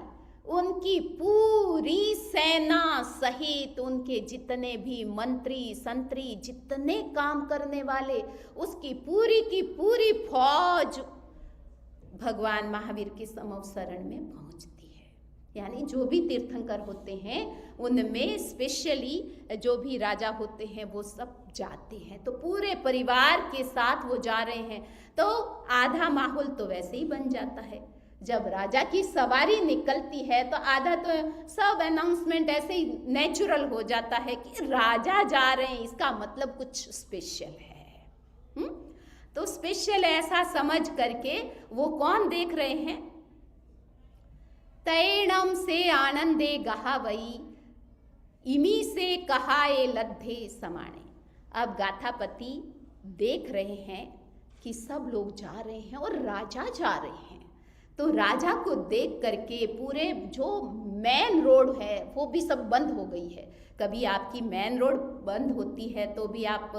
[SPEAKER 2] उनकी पूरी सेना सहित उनके जितने भी मंत्री संतरी, जितने काम करने वाले, उसकी पूरी की पूरी फौज भगवान महावीर के समवसरण में पहुंचती है। यानी जो भी तीर्थंकर होते हैं उनमें स्पेशली जो भी राजा होते हैं वो सब जाते हैं। तो पूरे परिवार के साथ वो जा रहे हैं, तो आधा माहौल तो वैसे ही बन जाता है। जब राजा की सवारी निकलती है तो आधा तो सब अनाउंसमेंट ऐसे ही नेचुरल हो जाता है कि राजा जा रहे हैं, इसका मतलब कुछ स्पेशल है। तो स्पेशल ऐसा समझ करके वो कौन देख रहे हैं? तैणम से आनंदे गहावई, इमी से कहाए लद्धे समाणे। अब गाथापति देख रहे हैं कि सब लोग जा रहे हैं और राजा जा रहे हैं। तो राजा को देख करके पूरे जो मेन रोड है वो भी सब बंद हो गई है। कभी आपकी मेन रोड बंद होती है तो भी आप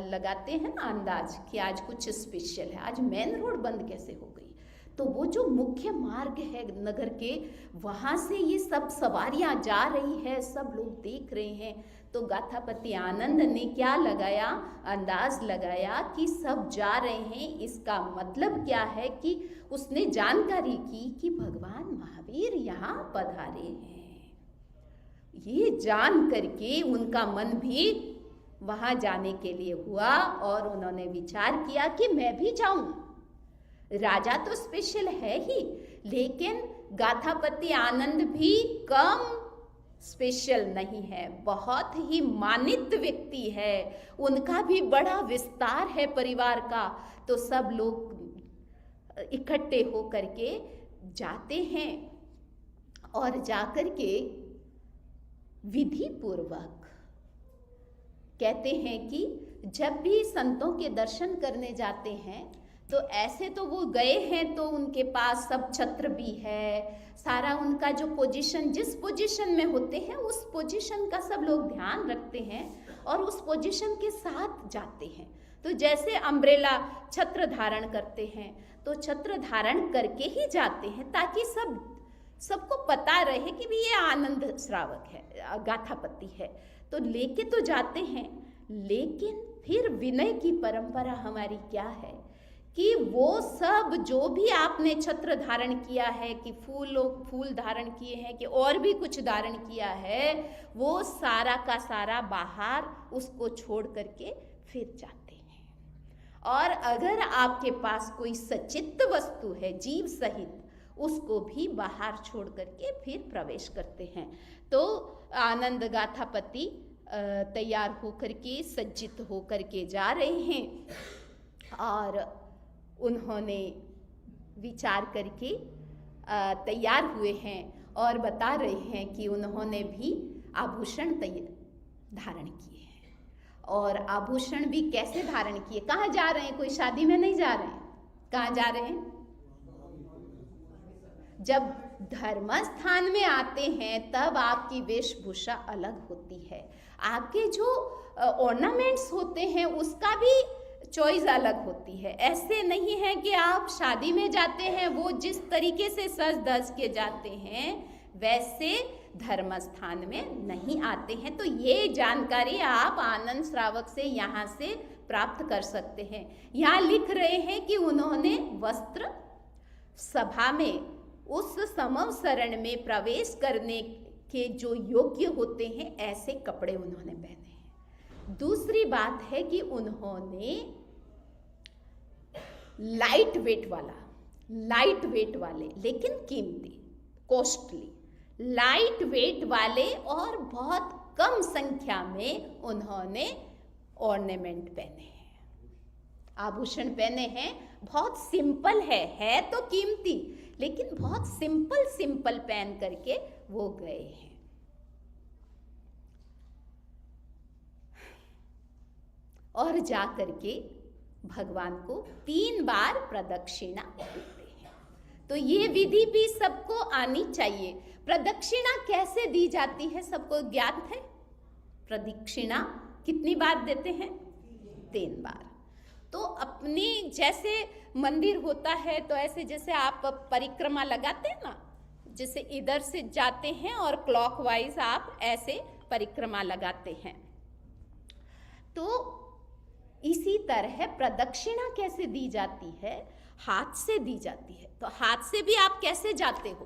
[SPEAKER 2] लगाते हैं ना अंदाज कि आज कुछ स्पेशल है, आज मेन रोड बंद कैसे हो गई। तो वो जो मुख्य मार्ग है नगर के, वहाँ से ये सब सवारियाँ जा रही है, सब लोग देख रहे हैं। तो गाथापति आनंद ने क्या लगाया, अंदाज लगाया कि सब जा रहे हैं, इसका मतलब क्या है कि उसने जानकारी की कि भगवान महावीर यहाँ पधारे हैं। ये जान करके उनका मन भी वहाँ जाने के लिए हुआ और उन्होंने विचार किया कि मैं भी जाऊं। राजा तो स्पेशल है ही, लेकिन गाथापति आनंद भी कम स्पेशल नहीं है, बहुत ही मानित व्यक्ति है, उनका भी बड़ा विस्तार है परिवार का। तो सब लोग इकट्ठे हो करके जाते हैं और जाकर के विधि पूर्वक कहते हैं कि जब भी संतों के दर्शन करने जाते हैं तो ऐसे तो वो गए हैं तो उनके पास सब छत्र भी है, सारा उनका जो पोजीशन, जिस पोजीशन में होते हैं उस पोजीशन का सब लोग ध्यान रखते हैं और उस पोजीशन के साथ जाते हैं। तो जैसे अम्ब्रेला छत्र धारण करते हैं तो छत्र धारण करके ही जाते हैं ताकि सबको पता रहे कि भी ये आनंद श्रावक है, गाथापति है, तो लेके तो जाते हैं। लेकिन फिर विनय की परंपरा हमारी क्या है कि वो सब जो भी आपने छत्र धारण किया है, कि फूल धारण किए हैं, कि और भी कुछ धारण किया है, वो सारा का सारा बाहर उसको छोड़ करके फिर जाते हैं। और अगर आपके पास कोई सचित्त वस्तु है जीव सहित, उसको भी बाहर छोड़ करके फिर प्रवेश करते हैं। तो आनंद गाथापति तैयार होकर के, सज्जित होकर के जा रहे हैं और उन्होंने विचार करके तैयार हुए हैं और बता रहे हैं कि उन्होंने भी आभूषण धारण किए हैं। और आभूषण भी कैसे धारण किए, कहाँ जा रहे हैं, कोई शादी में नहीं जा रहे हैं, कहाँ जा रहे हैं? जब धर्म स्थान में आते हैं तब आपकी वेशभूषा अलग होती है, आपके जो ऑर्नामेंट्स होते हैं उसका भी चॉइस अलग होती है। ऐसे नहीं है कि आप शादी में जाते हैं वो जिस तरीके से सज धज के जाते हैं वैसे धर्म स्थान में नहीं आते हैं। तो ये जानकारी आप आनंद श्रावक से यहाँ से प्राप्त कर सकते हैं। यहाँ लिख रहे हैं कि उन्होंने वस्त्र सभा में उस समवसरण में प्रवेश करने के जो योग्य होते हैं ऐसे कपड़े उन्होंने पहने हैं। दूसरी बात है कि उन्होंने लाइट वेट वाले लेकिन कीमती, कॉस्टली, लाइट वेट वाले और बहुत कम संख्या में उन्होंने ऑर्नामेंट पहने हैं, आभूषण पहने हैं। बहुत सिंपल है तो कीमती, लेकिन बहुत सिंपल पहन करके वो गए हैं। और जा करके भगवान को 3 बार प्रदक्षिणा देते हैं। तो ये विधि भी सबको आनी चाहिए। प्रदक्षिणा कैसे दी जाती है सबको ज्ञात है? प्रदक्षिणा कितनी बार देते हैं? 3 बार। तो अपनी जैसे मंदिर होता है तो ऐसे जैसे आप परिक्रमा लगाते हैं ना, जैसे इधर से जाते हैं और क्लॉकवाइज आप ऐसे परिक्रमा लगाते हैं, तो इसी तरह प्रदक्षिणा कैसे दी जाती है? हाथ से दी जाती है। तो हाथ से भी आप कैसे जाते हो,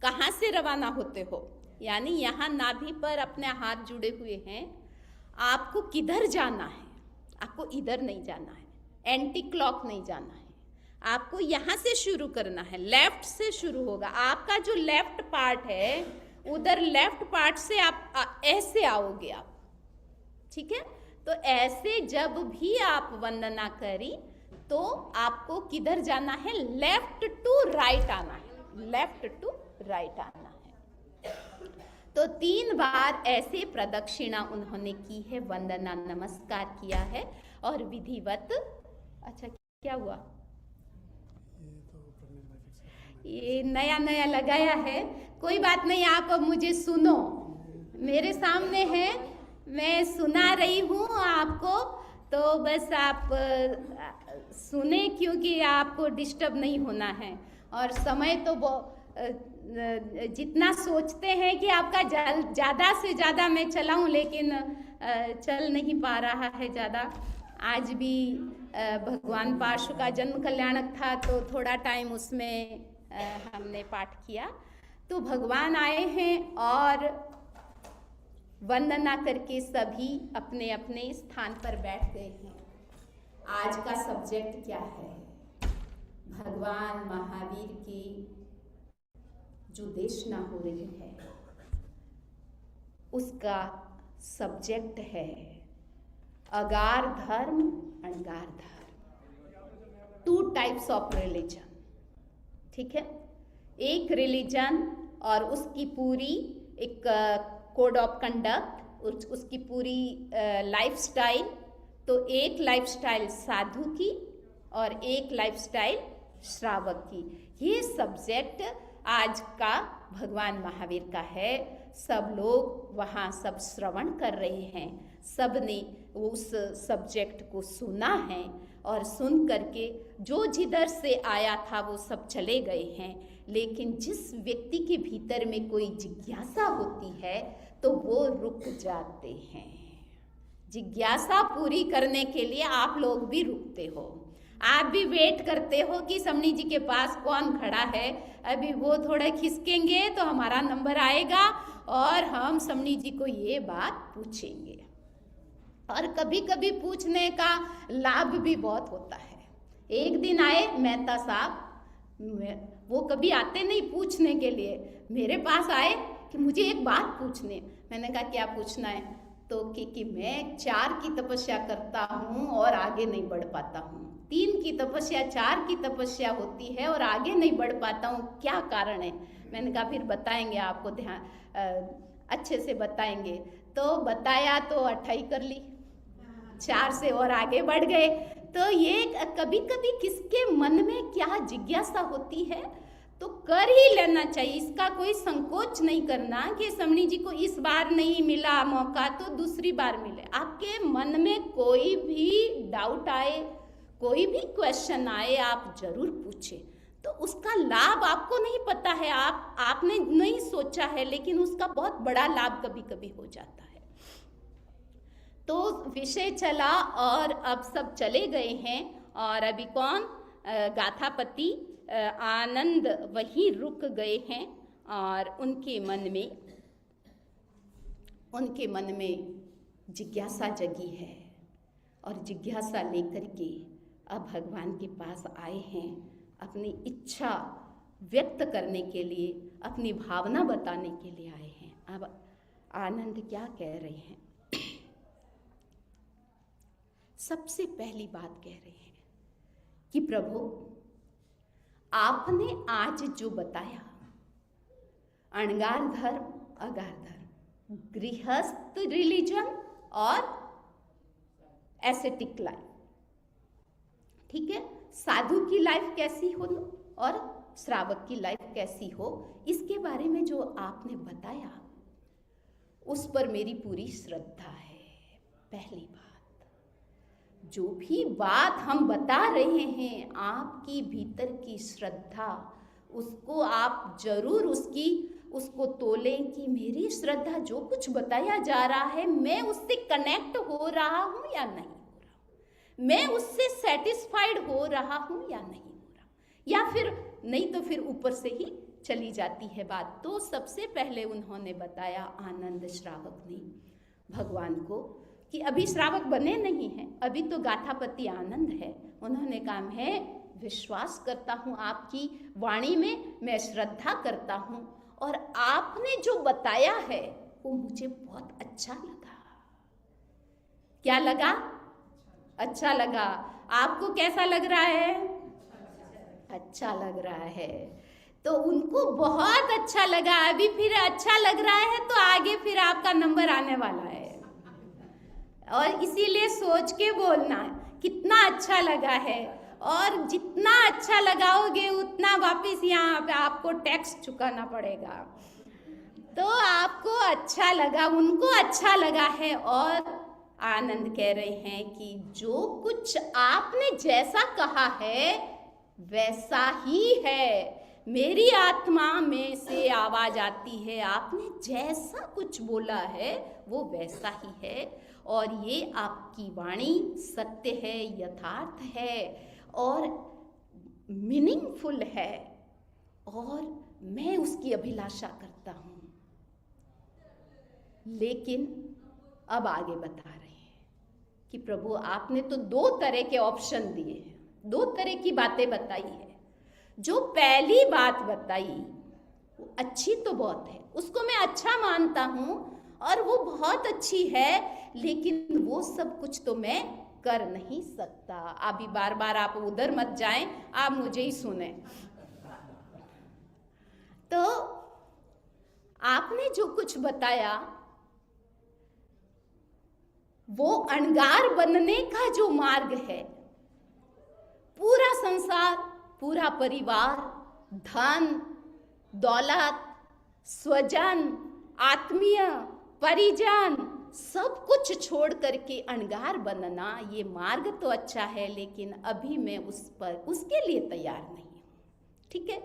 [SPEAKER 2] कहाँ से रवाना होते हो? यानी यहाँ नाभि पर अपने हाथ जुड़े हुए हैं, आपको किधर जाना है? आपको इधर नहीं जाना है, एंटी क्लॉक नहीं जाना है, आपको यहाँ से शुरू करना है, लेफ्ट से शुरू होगा। आपका जो लेफ्ट पार्ट है उधर लेफ्ट पार्ट से आप ऐसे आओगे आप, ठीक है? तो ऐसे जब भी आप वंदना करी तो आपको किधर जाना है? लेफ्ट टू राइट आना है, लेफ्ट टू राइट आना है। तो 3 बार ऐसे प्रदक्षिणा उन्होंने की है, वंदना नमस्कार किया है और विधिवत। अच्छा क्या हुआ? ये नया लगाया है, कोई बात नहीं, आप अब मुझे सुनो, मेरे सामने है, मैं सुना रही हूँ आपको, तो बस आप सुने, क्योंकि आपको डिस्टर्ब नहीं होना है। और समय तो जितना सोचते हैं कि आपका ज़्यादा से ज़्यादा मैं चलाऊं, लेकिन चल नहीं पा रहा है ज़्यादा। आज भी भगवान पार्श्व का जन्म कल्याणक था, तो थोड़ा टाइम उसमें हमने पाठ किया। तो भगवान आए हैं और वंदना करके सभी अपने अपने स्थान पर बैठ गए हैं। आज का सब्जेक्ट क्या है? भगवान महावीर की जो देशना हो रही है उसका सब्जेक्ट है अगार धर्म, अणगार धर्म। 2 टाइप्स ऑफ रिलीजन, ठीक है। एक रिलीजन और उसकी पूरी एक कोड ऑफ कंडक्ट, उसकी पूरी लाइफस्टाइल। तो एक लाइफस्टाइल साधु की और एक लाइफस्टाइल श्रावक की। ये सब्जेक्ट आज का भगवान महावीर का है। सब लोग वहाँ सब श्रवण कर रहे हैं, सब ने उस सब्जेक्ट को सुना है, और सुन करके जो जिधर से आया था वो सब चले गए हैं। लेकिन जिस व्यक्ति के भीतर में कोई जिज्ञासा होती है तो वो रुक जाते हैं। जिज्ञासा पूरी करने के लिए आप लोग भी रुकते हो, आप भी वेट करते हो कि समनी जी के पास कौन खड़ा है, अभी वो थोड़ा खिसकेंगे तो हमारा नंबर आएगा और हम समनी जी को ये बात पूछेंगे। और कभी कभी पूछने का लाभ भी बहुत होता है। एक दिन आए मेहता साहब, वो कभी आते नहीं पूछने के लिए, मेरे पास आए कि मुझे एक बात पूछनी। मैंने कहा क्या पूछना है? तो कि मैं 4 की तपस्या करता हूँ और आगे नहीं बढ़ पाता हूँ, 3 की तपस्या 4 की तपस्या होती है और आगे नहीं बढ़ पाता हूँ, क्या कारण है? मैंने कहा फिर बताएंगे आपको, ध्यान अच्छे से बताएंगे। तो बताया तो 28 कर ली, 4 से और आगे बढ़ गए। तो ये कभी कभी किसके मन में क्या जिज्ञासा होती है तो कर ही लेना चाहिए, इसका कोई संकोच नहीं करना कि समणी जी को इस बार नहीं मिला मौका तो दूसरी बार मिले। आपके मन में कोई भी डाउट आए, कोई भी क्वेश्चन आए, आप जरूर पूछें। तो उसका लाभ आपको नहीं पता है, आपने नहीं सोचा है, लेकिन उसका बहुत बड़ा लाभ कभी कभी हो जाता है। तो विषय चला और अब सब चले गए हैं, और अभी कौन? गाथापति आनंद वहीं रुक गए हैं, और उनके मन में जिज्ञासा जगी है, और जिज्ञासा लेकर के अब भगवान के पास आए हैं, अपनी इच्छा व्यक्त करने के लिए, अपनी भावना बताने के लिए आए हैं। अब आनंद क्या कह रहे हैं? सबसे पहली बात कह रहे हैं कि प्रभु आपने आज जो बताया, अणगार धर्म, अगार धर्म, गृहस्थ रिलीजन और एसेटिक लाइफ, ठीक है, साधु की लाइफ कैसी हो और श्रावक की लाइफ कैसी हो, इसके बारे में जो आपने बताया उस पर मेरी पूरी श्रद्धा है। पहली बात, जो भी बात हम बता रहे हैं, आपकी भीतर की श्रद्धा, उसको आप जरूर उसको तोलें कि मेरी श्रद्धा जो कुछ बताया जा रहा है, मैं उससे कनेक्ट हो रहा हूँ या नहीं हो रहा हूँ, मैं उससे सेटिस्फाइड हो रहा हूँ या नहीं हो रहा, या फिर नहीं तो फिर ऊपर से ही चली जाती है बात। तो सबसे पहले उन्होंने बताया, आनंद श्रावक ने भगवान को, कि अभी श्रावक बने नहीं हैं, अभी तो गाथापति आनंद है। उन्होंने कहा मैं विश्वास करता हूँ आपकी वाणी में, मैं श्रद्धा करता हूँ, और आपने जो बताया है वो मुझे बहुत अच्छा लगा। क्या लगा? अच्छा लगा। आपको कैसा लग रहा है? अच्छा लग रहा है। तो उनको बहुत अच्छा लगा। अभी फिर अच्छा लग रहा है तो आगे फिर आपका नंबर आने वाला है, और इसीलिए सोच के बोलना कितना अच्छा लगा है, और जितना अच्छा लगाओगे उतना वापस यहाँ पे आपको टैक्स चुकाना पड़ेगा। तो आपको अच्छा लगा, उनको अच्छा लगा है, और आनंद कह रहे हैं कि जो कुछ आपने जैसा कहा है वैसा ही है। मेरी आत्मा में से आवाज आती है, आपने जैसा कुछ बोला है वो वैसा ही है, और ये आपकी वाणी सत्य है, यथार्थ है और मीनिंगफुल है, और मैं उसकी अभिलाषा करता हूँ। लेकिन अब आगे बता रहे हैं कि प्रभु आपने तो 2 तरह के ऑप्शन दिए हैं, 2 तरह की बातें बताई है। जो पहली बात बताई वो अच्छी तो बहुत है, उसको मैं अच्छा मानता हूँ और वो बहुत अच्छी है, लेकिन वो सब कुछ तो मैं कर नहीं सकता। अभी बार बार आप उधर मत जाएं, आप मुझे ही सुने। तो आपने जो कुछ बताया वो अणगार बनने का जो मार्ग है, पूरा संसार, पूरा परिवार, धन दौलत, स्वजन, आत्मीय, परिजन, सब कुछ छोड़ करके अणगार बनना, ये मार्ग तो अच्छा है, लेकिन अभी मैं उसके लिए तैयार नहीं हूँ। ठीक है,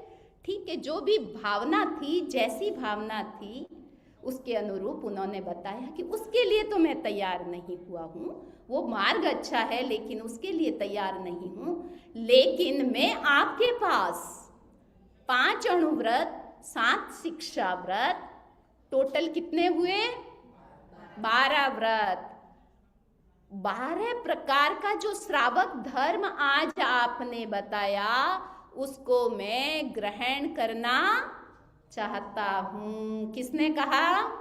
[SPEAKER 2] ठीक है, जो भी भावना थी, जैसी भावना थी उसके अनुरूप उन्होंने बताया कि उसके लिए तो मैं तैयार नहीं हुआ हूँ। वो मार्ग अच्छा है लेकिन उसके लिए तैयार नहीं हूँ। लेकिन मैं आपके पास 5 अणुव्रत, 7 शिक्षा व्रत, टोटल कितने हुए? 12 व्रत, 12 प्रकार का जो श्रावक धर्म आज आपने बताया उसको मैं ग्रहण करना चाहता हूँ। किसने कहा?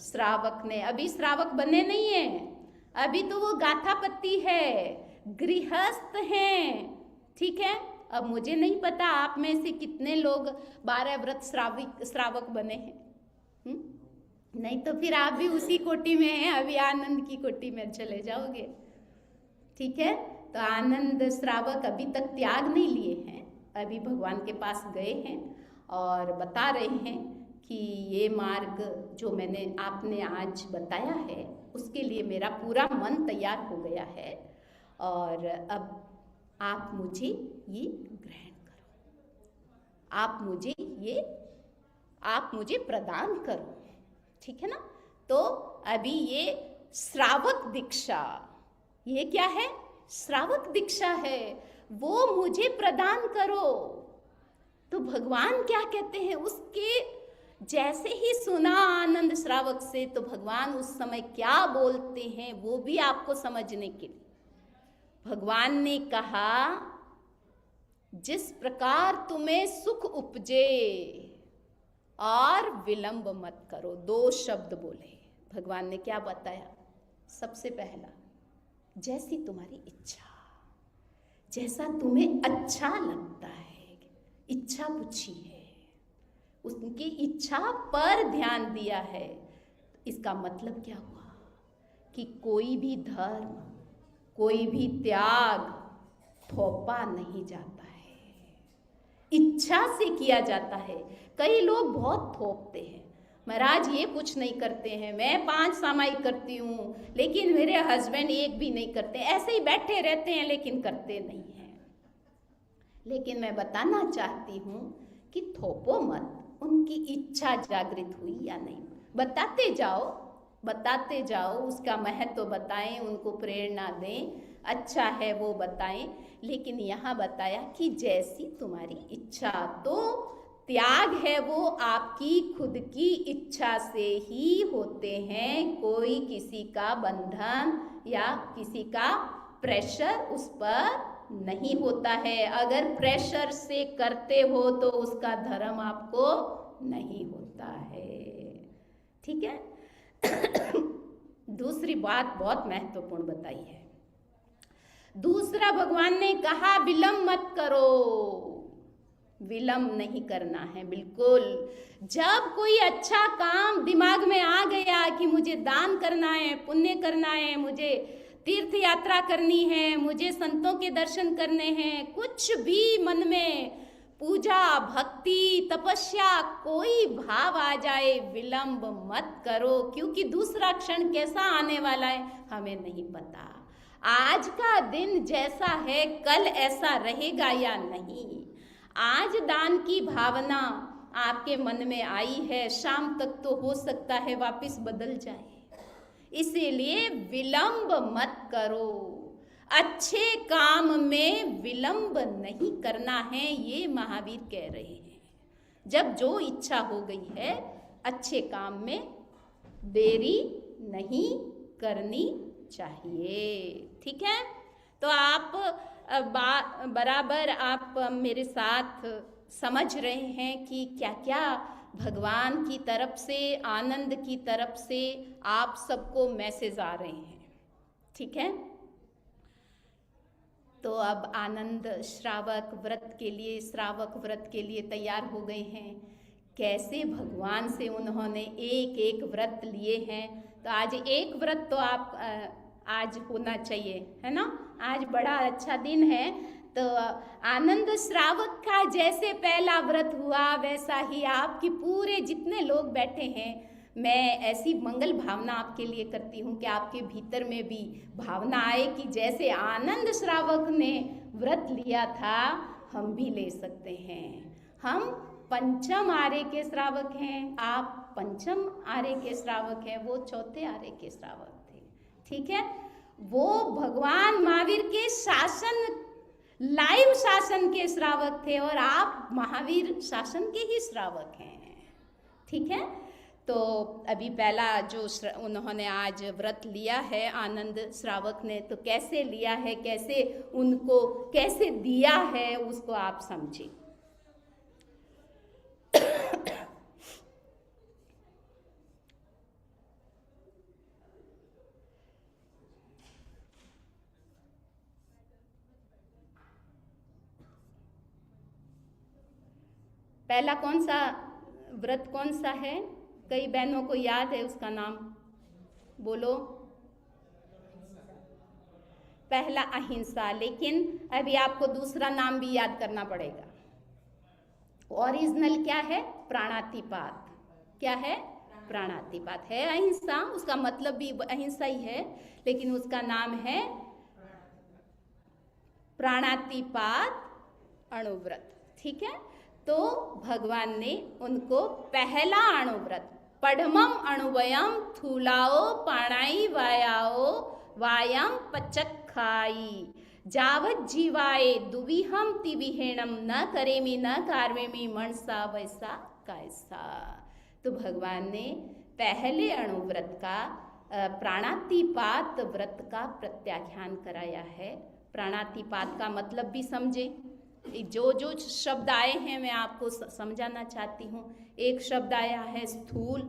[SPEAKER 2] श्रावक ने। अभी श्रावक बने नहीं है, अभी तो वो गाथापति है, गृहस्थ हैं। ठीक है, अब मुझे नहीं पता आप में से कितने लोग 12 व्रत श्रावक बने हैं। नहीं तो फिर आप भी उसी कोटि में हैं, अभी आनंद की कोटि में चले जाओगे। ठीक है, तो आनंद श्रावक अभी तक त्याग नहीं लिए हैं, अभी भगवान के पास गए हैं और बता रहे हैं कि ये मार्ग जो आपने आज बताया है उसके लिए मेरा पूरा मन तैयार हो गया है, और अब आप मुझे ये ग्रहण करो, आप मुझे प्रदान करो। ठीक है ना? तो अभी ये श्रावक दीक्षा, ये क्या है? श्रावक दीक्षा है, वो मुझे प्रदान करो। तो भगवान क्या कहते हैं? उसके जैसे ही सुना आनंद श्रावक से, तो भगवान उस समय क्या बोलते हैं वो भी आपको समझने के लिए भगवान ने कहा, जिस प्रकार तुम्हें सुख उपजे और विलंब मत करो। 2 शब्द बोले भगवान ने। क्या बताया? सबसे पहला, जैसी तुम्हारी इच्छा, जैसा तुम्हें अच्छा लगता है, इच्छा पूछी है, उनकी इच्छा पर ध्यान दिया है। इसका मतलब क्या हुआ कि कोई भी धर्म, कोई भी त्याग थोपा नहीं जाता है, इच्छा से किया जाता है। कई लोग बहुत थोपते हैं, महाराज ये कुछ नहीं करते हैं, मैं 5 सामायिक करती हूँ लेकिन मेरे हस्बैंड एक भी नहीं करते, ऐसे ही बैठे रहते हैं लेकिन करते नहीं हैं। लेकिन मैं बताना चाहती हूँ कि थोपो मत, उनकी इच्छा जागृत हुई या नहीं, बताते जाओ, उसका महत्व बताएं, उनको प्रेरणा दें, अच्छा है वो बताएं। लेकिन यहाँ बताया कि जैसी तुम्हारी इच्छा, तो त्याग है वो आपकी खुद की इच्छा से ही होते हैं। कोई किसी का बंधन या किसी का प्रेशर उस पर नहीं होता है। अगर प्रेशर से करते हो तो उसका धर्म आपको नहीं होता है। ठीक है। दूसरी बात बहुत महत्वपूर्ण बताई है। दूसरा, भगवान ने कहा विलंब मत करो। विलंब नहीं करना है बिल्कुल। जब कोई अच्छा काम दिमाग में आ गया कि मुझे दान करना है, पुण्य करना है, मुझे तीर्थ यात्रा करनी है, मुझे संतों के दर्शन करने हैं, कुछ भी मन में पूजा भक्ति तपस्या कोई भाव आ जाए, विलंब मत करो, क्योंकि दूसरा क्षण कैसा आने वाला है हमें नहीं पता। आज का दिन जैसा है कल ऐसा रहेगा या नहीं। आज दान की भावना आपके मन में आई है, शाम तक तो हो सकता है वापस बदल जाए, इसीलिए विलंब मत करो। अच्छे काम में विलंब नहीं करना है, ये महावीर कह रहे हैं। जब जो इच्छा हो गई है अच्छे काम में देरी नहीं करनी चाहिए। ठीक है, तो आप बराबर आप मेरे साथ समझ रहे हैं कि क्या क्या भगवान की तरफ से, आनंद की तरफ से आप सबको मैसेज आ रहे हैं। ठीक है, तो अब आनंद श्रावक व्रत के लिए तैयार हो गए हैं। कैसे भगवान से उन्होंने एक एक व्रत लिए हैं। तो आज एक व्रत तो आप आज होना चाहिए, है ना। आज बड़ा अच्छा दिन है, तो आनंद श्रावक का जैसे पहला व्रत हुआ वैसा ही आपकी पूरे जितने लोग बैठे हैं, मैं ऐसी मंगल भावना आपके लिए करती हूँ कि आपके भीतर में भी भावना आए कि जैसे आनंद श्रावक ने व्रत लिया था हम भी ले सकते हैं। हम पंचम आरे के श्रावक हैं, आप पंचम आरे के श्रावक हैं, वो चौथे आरे के श्रावक थे। ठीक है, वो भगवान महावीर के शासन, लाइव शासन के श्रावक थे और आप महावीर शासन के ही श्रावक हैं। ठीक है, तो अभी पहला जो उन्होंने आज व्रत लिया है आनंद श्रावक ने, तो कैसे लिया है, कैसे उनको कैसे दिया है उसको आप समझिए। पहला कौन सा व्रत कौन सा है, कई बहनों को याद है उसका नाम, बोलो। पहला अहिंसा, लेकिन अभी आपको दूसरा नाम भी याद करना पड़ेगा। ओरिजिनल क्या है, प्राणातिपात। क्या है, प्राणातिपात है अहिंसा, उसका मतलब भी अहिंसा ही है, लेकिन उसका नाम है प्राणातिपात अणुव्रत। ठीक है, तो भगवान ने उनको पहला अणुव्रत, पढ़मम अणुवयम थूलाओ पाणाई वायाओ वायम पचक्खाई जावत जीवाए दुविहम तिविहेणम न करेमी न कार्वेमी मनसा वैसा कैसा। तो भगवान ने पहले अणुव्रत का प्राणातिपात व्रत का प्रत्याख्यान कराया है। प्राणातिपात का मतलब भी समझे, जो जो शब्द आए हैं मैं आपको समझाना चाहती हूँ। एक शब्द आया है स्थूल,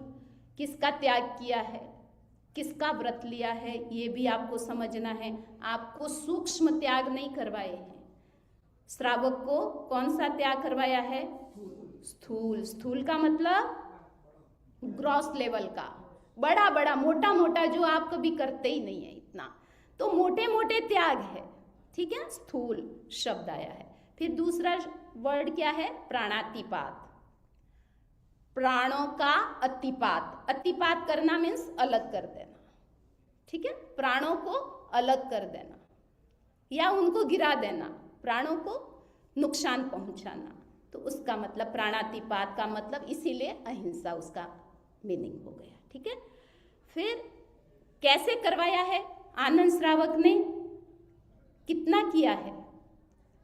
[SPEAKER 2] किसका त्याग किया है, किसका व्रत लिया है, ये भी आपको समझना है। आपको सूक्ष्म त्याग नहीं करवाए हैं, श्रावक को कौन सा त्याग करवाया है, स्थूल। स्थूल का मतलब ग्रॉस लेवल का, बड़ा बड़ा मोटा मोटा जो आप कभी करते ही नहीं है इतना, तो मोटे मोटे त्याग है। ठीक है, स्थूल शब्द आया है। फिर दूसरा वर्ड क्या है, प्राणातिपात, प्राणों का अतिपात। अतिपात करना मीन्स अलग कर देना। ठीक है, प्राणों को अलग कर देना या उनको गिरा देना, प्राणों को नुकसान पहुंचाना, तो उसका मतलब प्राणातिपात का मतलब, इसीलिए अहिंसा उसका मीनिंग हो गया। ठीक है, फिर कैसे करवाया है आनंद श्रावक ने, कितना किया है,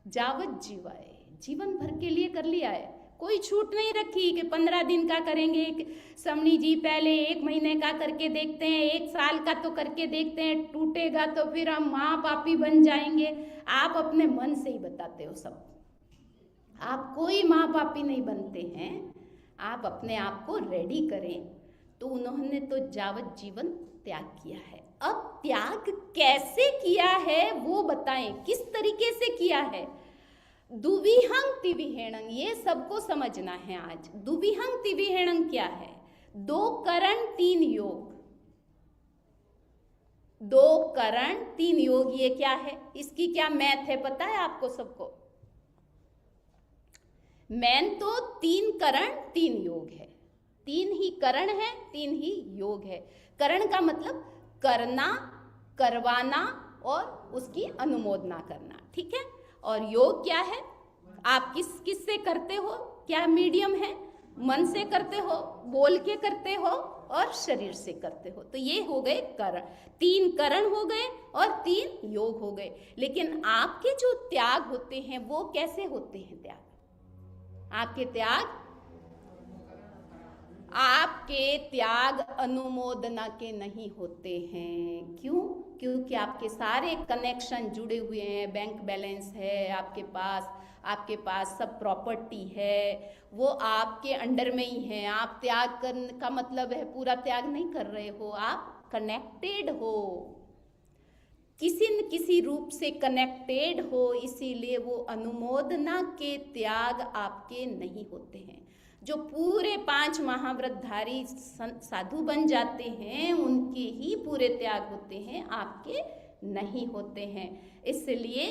[SPEAKER 2] जावत जीवाए, जीवन भर के लिए कर लिया है, कोई छूट नहीं रखी कि 15 दिन का करेंगे, समणी जी पहले 1 महीने का करके देखते हैं, 1 साल का तो करके देखते हैं, टूटेगा तो फिर हम माँ पापी बन जाएंगे। आप अपने मन से ही बताते हो सब, आप कोई माँ पापी नहीं बनते हैं, आप अपने आप को रेडी करें। तो उन्होंने तो जावत जीवन त्याग किया है। अब त्याग कैसे किया है वो बताएं, किस तरीके से किया है। दुविहंग तिविहेणंग, ये सबको समझना है आज। दुविहंग तिविहेणंग क्या है, 2 करण 3 योग, 2 करण 3 योग, ये क्या है, इसकी क्या मैथ है पता है आपको सबको। मेन तो 3 करण 3 योग है, 3 ही करण है, 3 ही योग है। करण का मतलब करना, करवाना और उसकी अनुमोदना करना, ठीक है। और योग क्या है? आप किस से करते हो, क्या मीडियम है? मन से करते हो, बोल के करते हो और शरीर से करते हो। तो ये हो गए करण, 3 करण हो गए और 3 योग हो गए। लेकिन आपके जो त्याग होते हैं वो कैसे होते हैं? आपके त्याग अनुमोदना के नहीं होते हैं। क्यों? क्योंकि आपके सारे कनेक्शन जुड़े हुए हैं, बैंक बैलेंस है आपके पास सब प्रॉपर्टी है, वो आपके अंडर में ही है। आप त्याग करने का मतलब है पूरा त्याग नहीं कर रहे हो, आप कनेक्टेड हो, किसी न किसी रूप से कनेक्टेड हो, इसीलिए वो अनुमोदना के त्याग आपके नहीं होते हैं। जो पूरे 5 महाव्रतधारी साधु बन जाते हैं उनके ही पूरे त्याग होते हैं, आपके नहीं होते हैं। इसलिए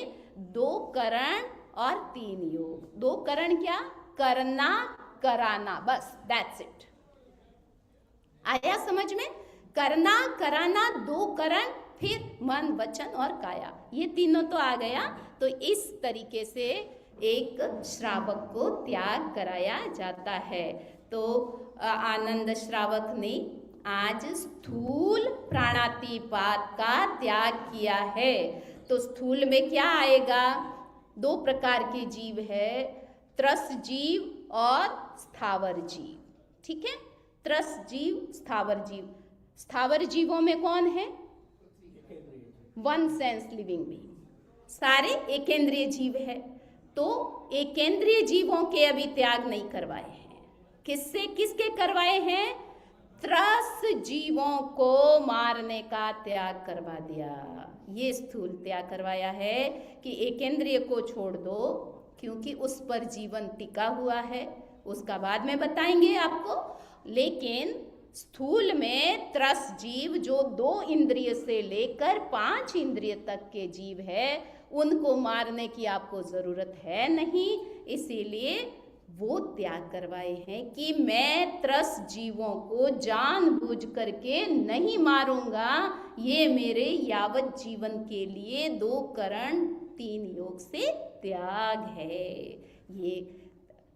[SPEAKER 2] 2 करण और 3 योग। 2 करण क्या? करना, कराना, बस दैट्स इट। आया समझ में? करना, कराना, 2 करण, फिर मन, वचन और काया, ये तीनों तो आ गया। तो इस तरीके से एक श्रावक को त्याग कराया जाता है। तो आनंद श्रावक ने आज स्थूल प्राणातिपात का त्याग किया है। तो स्थूल में क्या आएगा? 2 प्रकार के जीव है, त्रस जीव और स्थावर जीव, ठीक है। त्रस जीव, स्थावर जीव। स्थावर जीवों में कौन है? 1 सेंस लिविंग बीइंग, सारे एकेंद्रीय जीव है। तो एकेंद्रीय जीवों के अभी त्याग नहीं करवाए हैं। किसके करवाए हैं? त्रस जीवों को मारने का त्याग करवा दिया। ये स्थूल त्याग करवाया है कि एकेंद्रीय को छोड़ दो, क्योंकि उस पर जीवन टिका हुआ है, उसका बाद में बताएंगे आपको। लेकिन स्थूल में त्रस जीव जो 2 इंद्रिय से लेकर 5 इंद्रिय तक के जीव है, उनको मारने की आपको जरूरत है नहीं। इसीलिए वो त्याग करवाए हैं कि मैं त्रस जीवों को जानबूझ करके नहीं मारूंगा, ये मेरे यावत जीवन के लिए 2 करण 3 योग से त्याग है। ये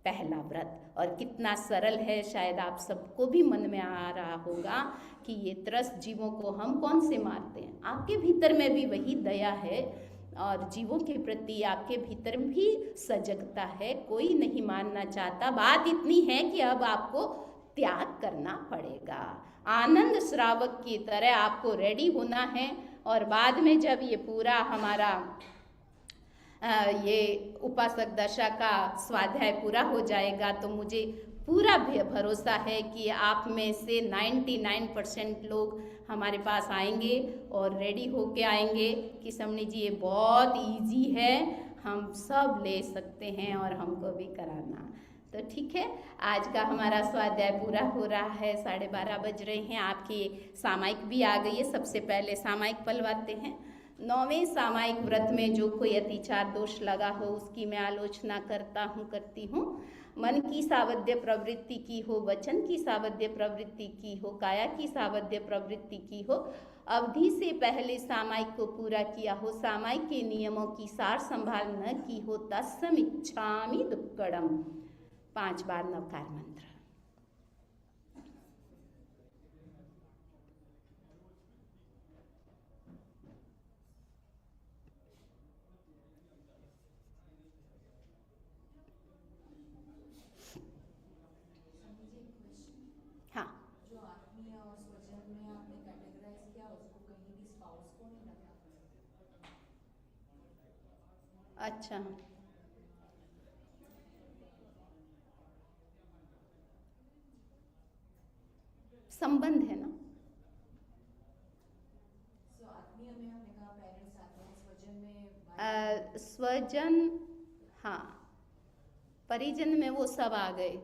[SPEAKER 2] पहला व्रत, और कितना सरल है, शायद आप सबको भी मन में आ रहा होगा कि ये त्रस जीवों को हम कौन से मारते हैं। आपके भीतर में भी वही दया है और जीवों के प्रति आपके भीतर भी सजगता है, कोई नहीं मानना चाहता। बात इतनी है कि अब आपको त्याग करना पड़ेगा। आनंद श्रावक की तरह आपको रेडी होना है। और बाद में जब ये पूरा हमारा ये उपासक दशा का स्वाध्याय पूरा हो जाएगा, तो मुझे पूरा भरोसा है कि आप में से 99% लोग हमारे पास आएंगे और रेडी होके आएंगे कि समणी जी ये बहुत इजी है, हम सब ले सकते हैं और हमको भी कराना। तो ठीक है, आज का हमारा स्वाध्याय पूरा हो रहा है, 12:30 बज रहे हैं। आपकी सामायिक भी आ गई है। सबसे पहले सामायिक पलवाते हैं। 9वें सामायिक व्रत में जो कोई अतिचार दोष लगा हो उसकी मैं आलोचना करती हूँ। मन की सावध्य प्रवृत्ति की हो, वचन की सावध्य प्रवृत्ति की हो, काया की सावध्य प्रवृत्ति की हो, अवधि से पहले सामायिक को पूरा किया हो, सामायिक के नियमों की सार संभाल न की हो, तस्समिच्छामि दुक्कडम। 5 बार नवकार मंत्र। अच्छा, संबंध है ना। स्वजन, हाँ, परिजन में वो सब आ गए,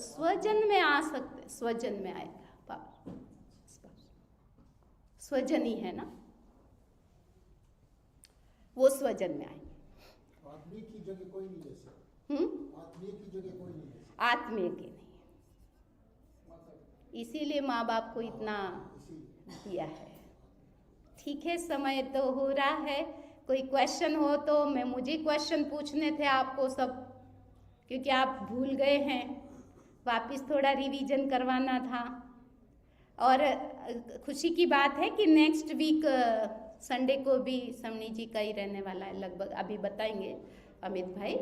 [SPEAKER 2] स्वजन में आ सकते, स्वजन में आएगा पापा, स्वजन ही है ना, वो स्वजन में आएंगे।
[SPEAKER 4] आदमी की जगह कोई नहीं ले सकता। आत्मीय की जगह कोई नहीं है।
[SPEAKER 2] आत्मीय के नहीं, इसीलिए माँ बाप को इतना दिया है। ठीक है, समय तो हो रहा है। कोई क्वेश्चन हो तो मुझे क्वेश्चन पूछने थे आपको सब, क्योंकि आप भूल गए हैं, वापस थोड़ा रिवीजन करवाना था। और खुशी की बात है कि नेक्स्ट वीक संडे को भी समनी जी का ही रहने वाला है लगभग, अभी बताएंगे अमित भाई।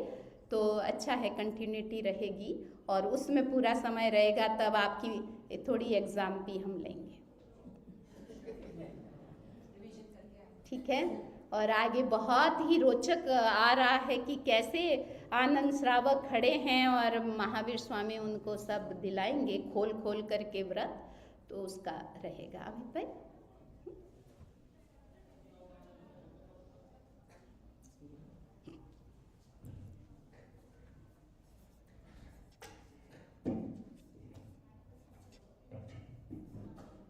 [SPEAKER 2] तो अच्छा है, कंटिन्यूटी रहेगी और उसमें पूरा समय रहेगा, तब आपकी थोड़ी एग्ज़ाम भी हम लेंगे। ठीक है, और आगे बहुत ही रोचक आ रहा है कि कैसे आनंद श्रावक खड़े हैं और महावीर स्वामी उनको सब दिलाएंगे खोल खोल करके व्रत, तो उसका रहेगा अमित भाई।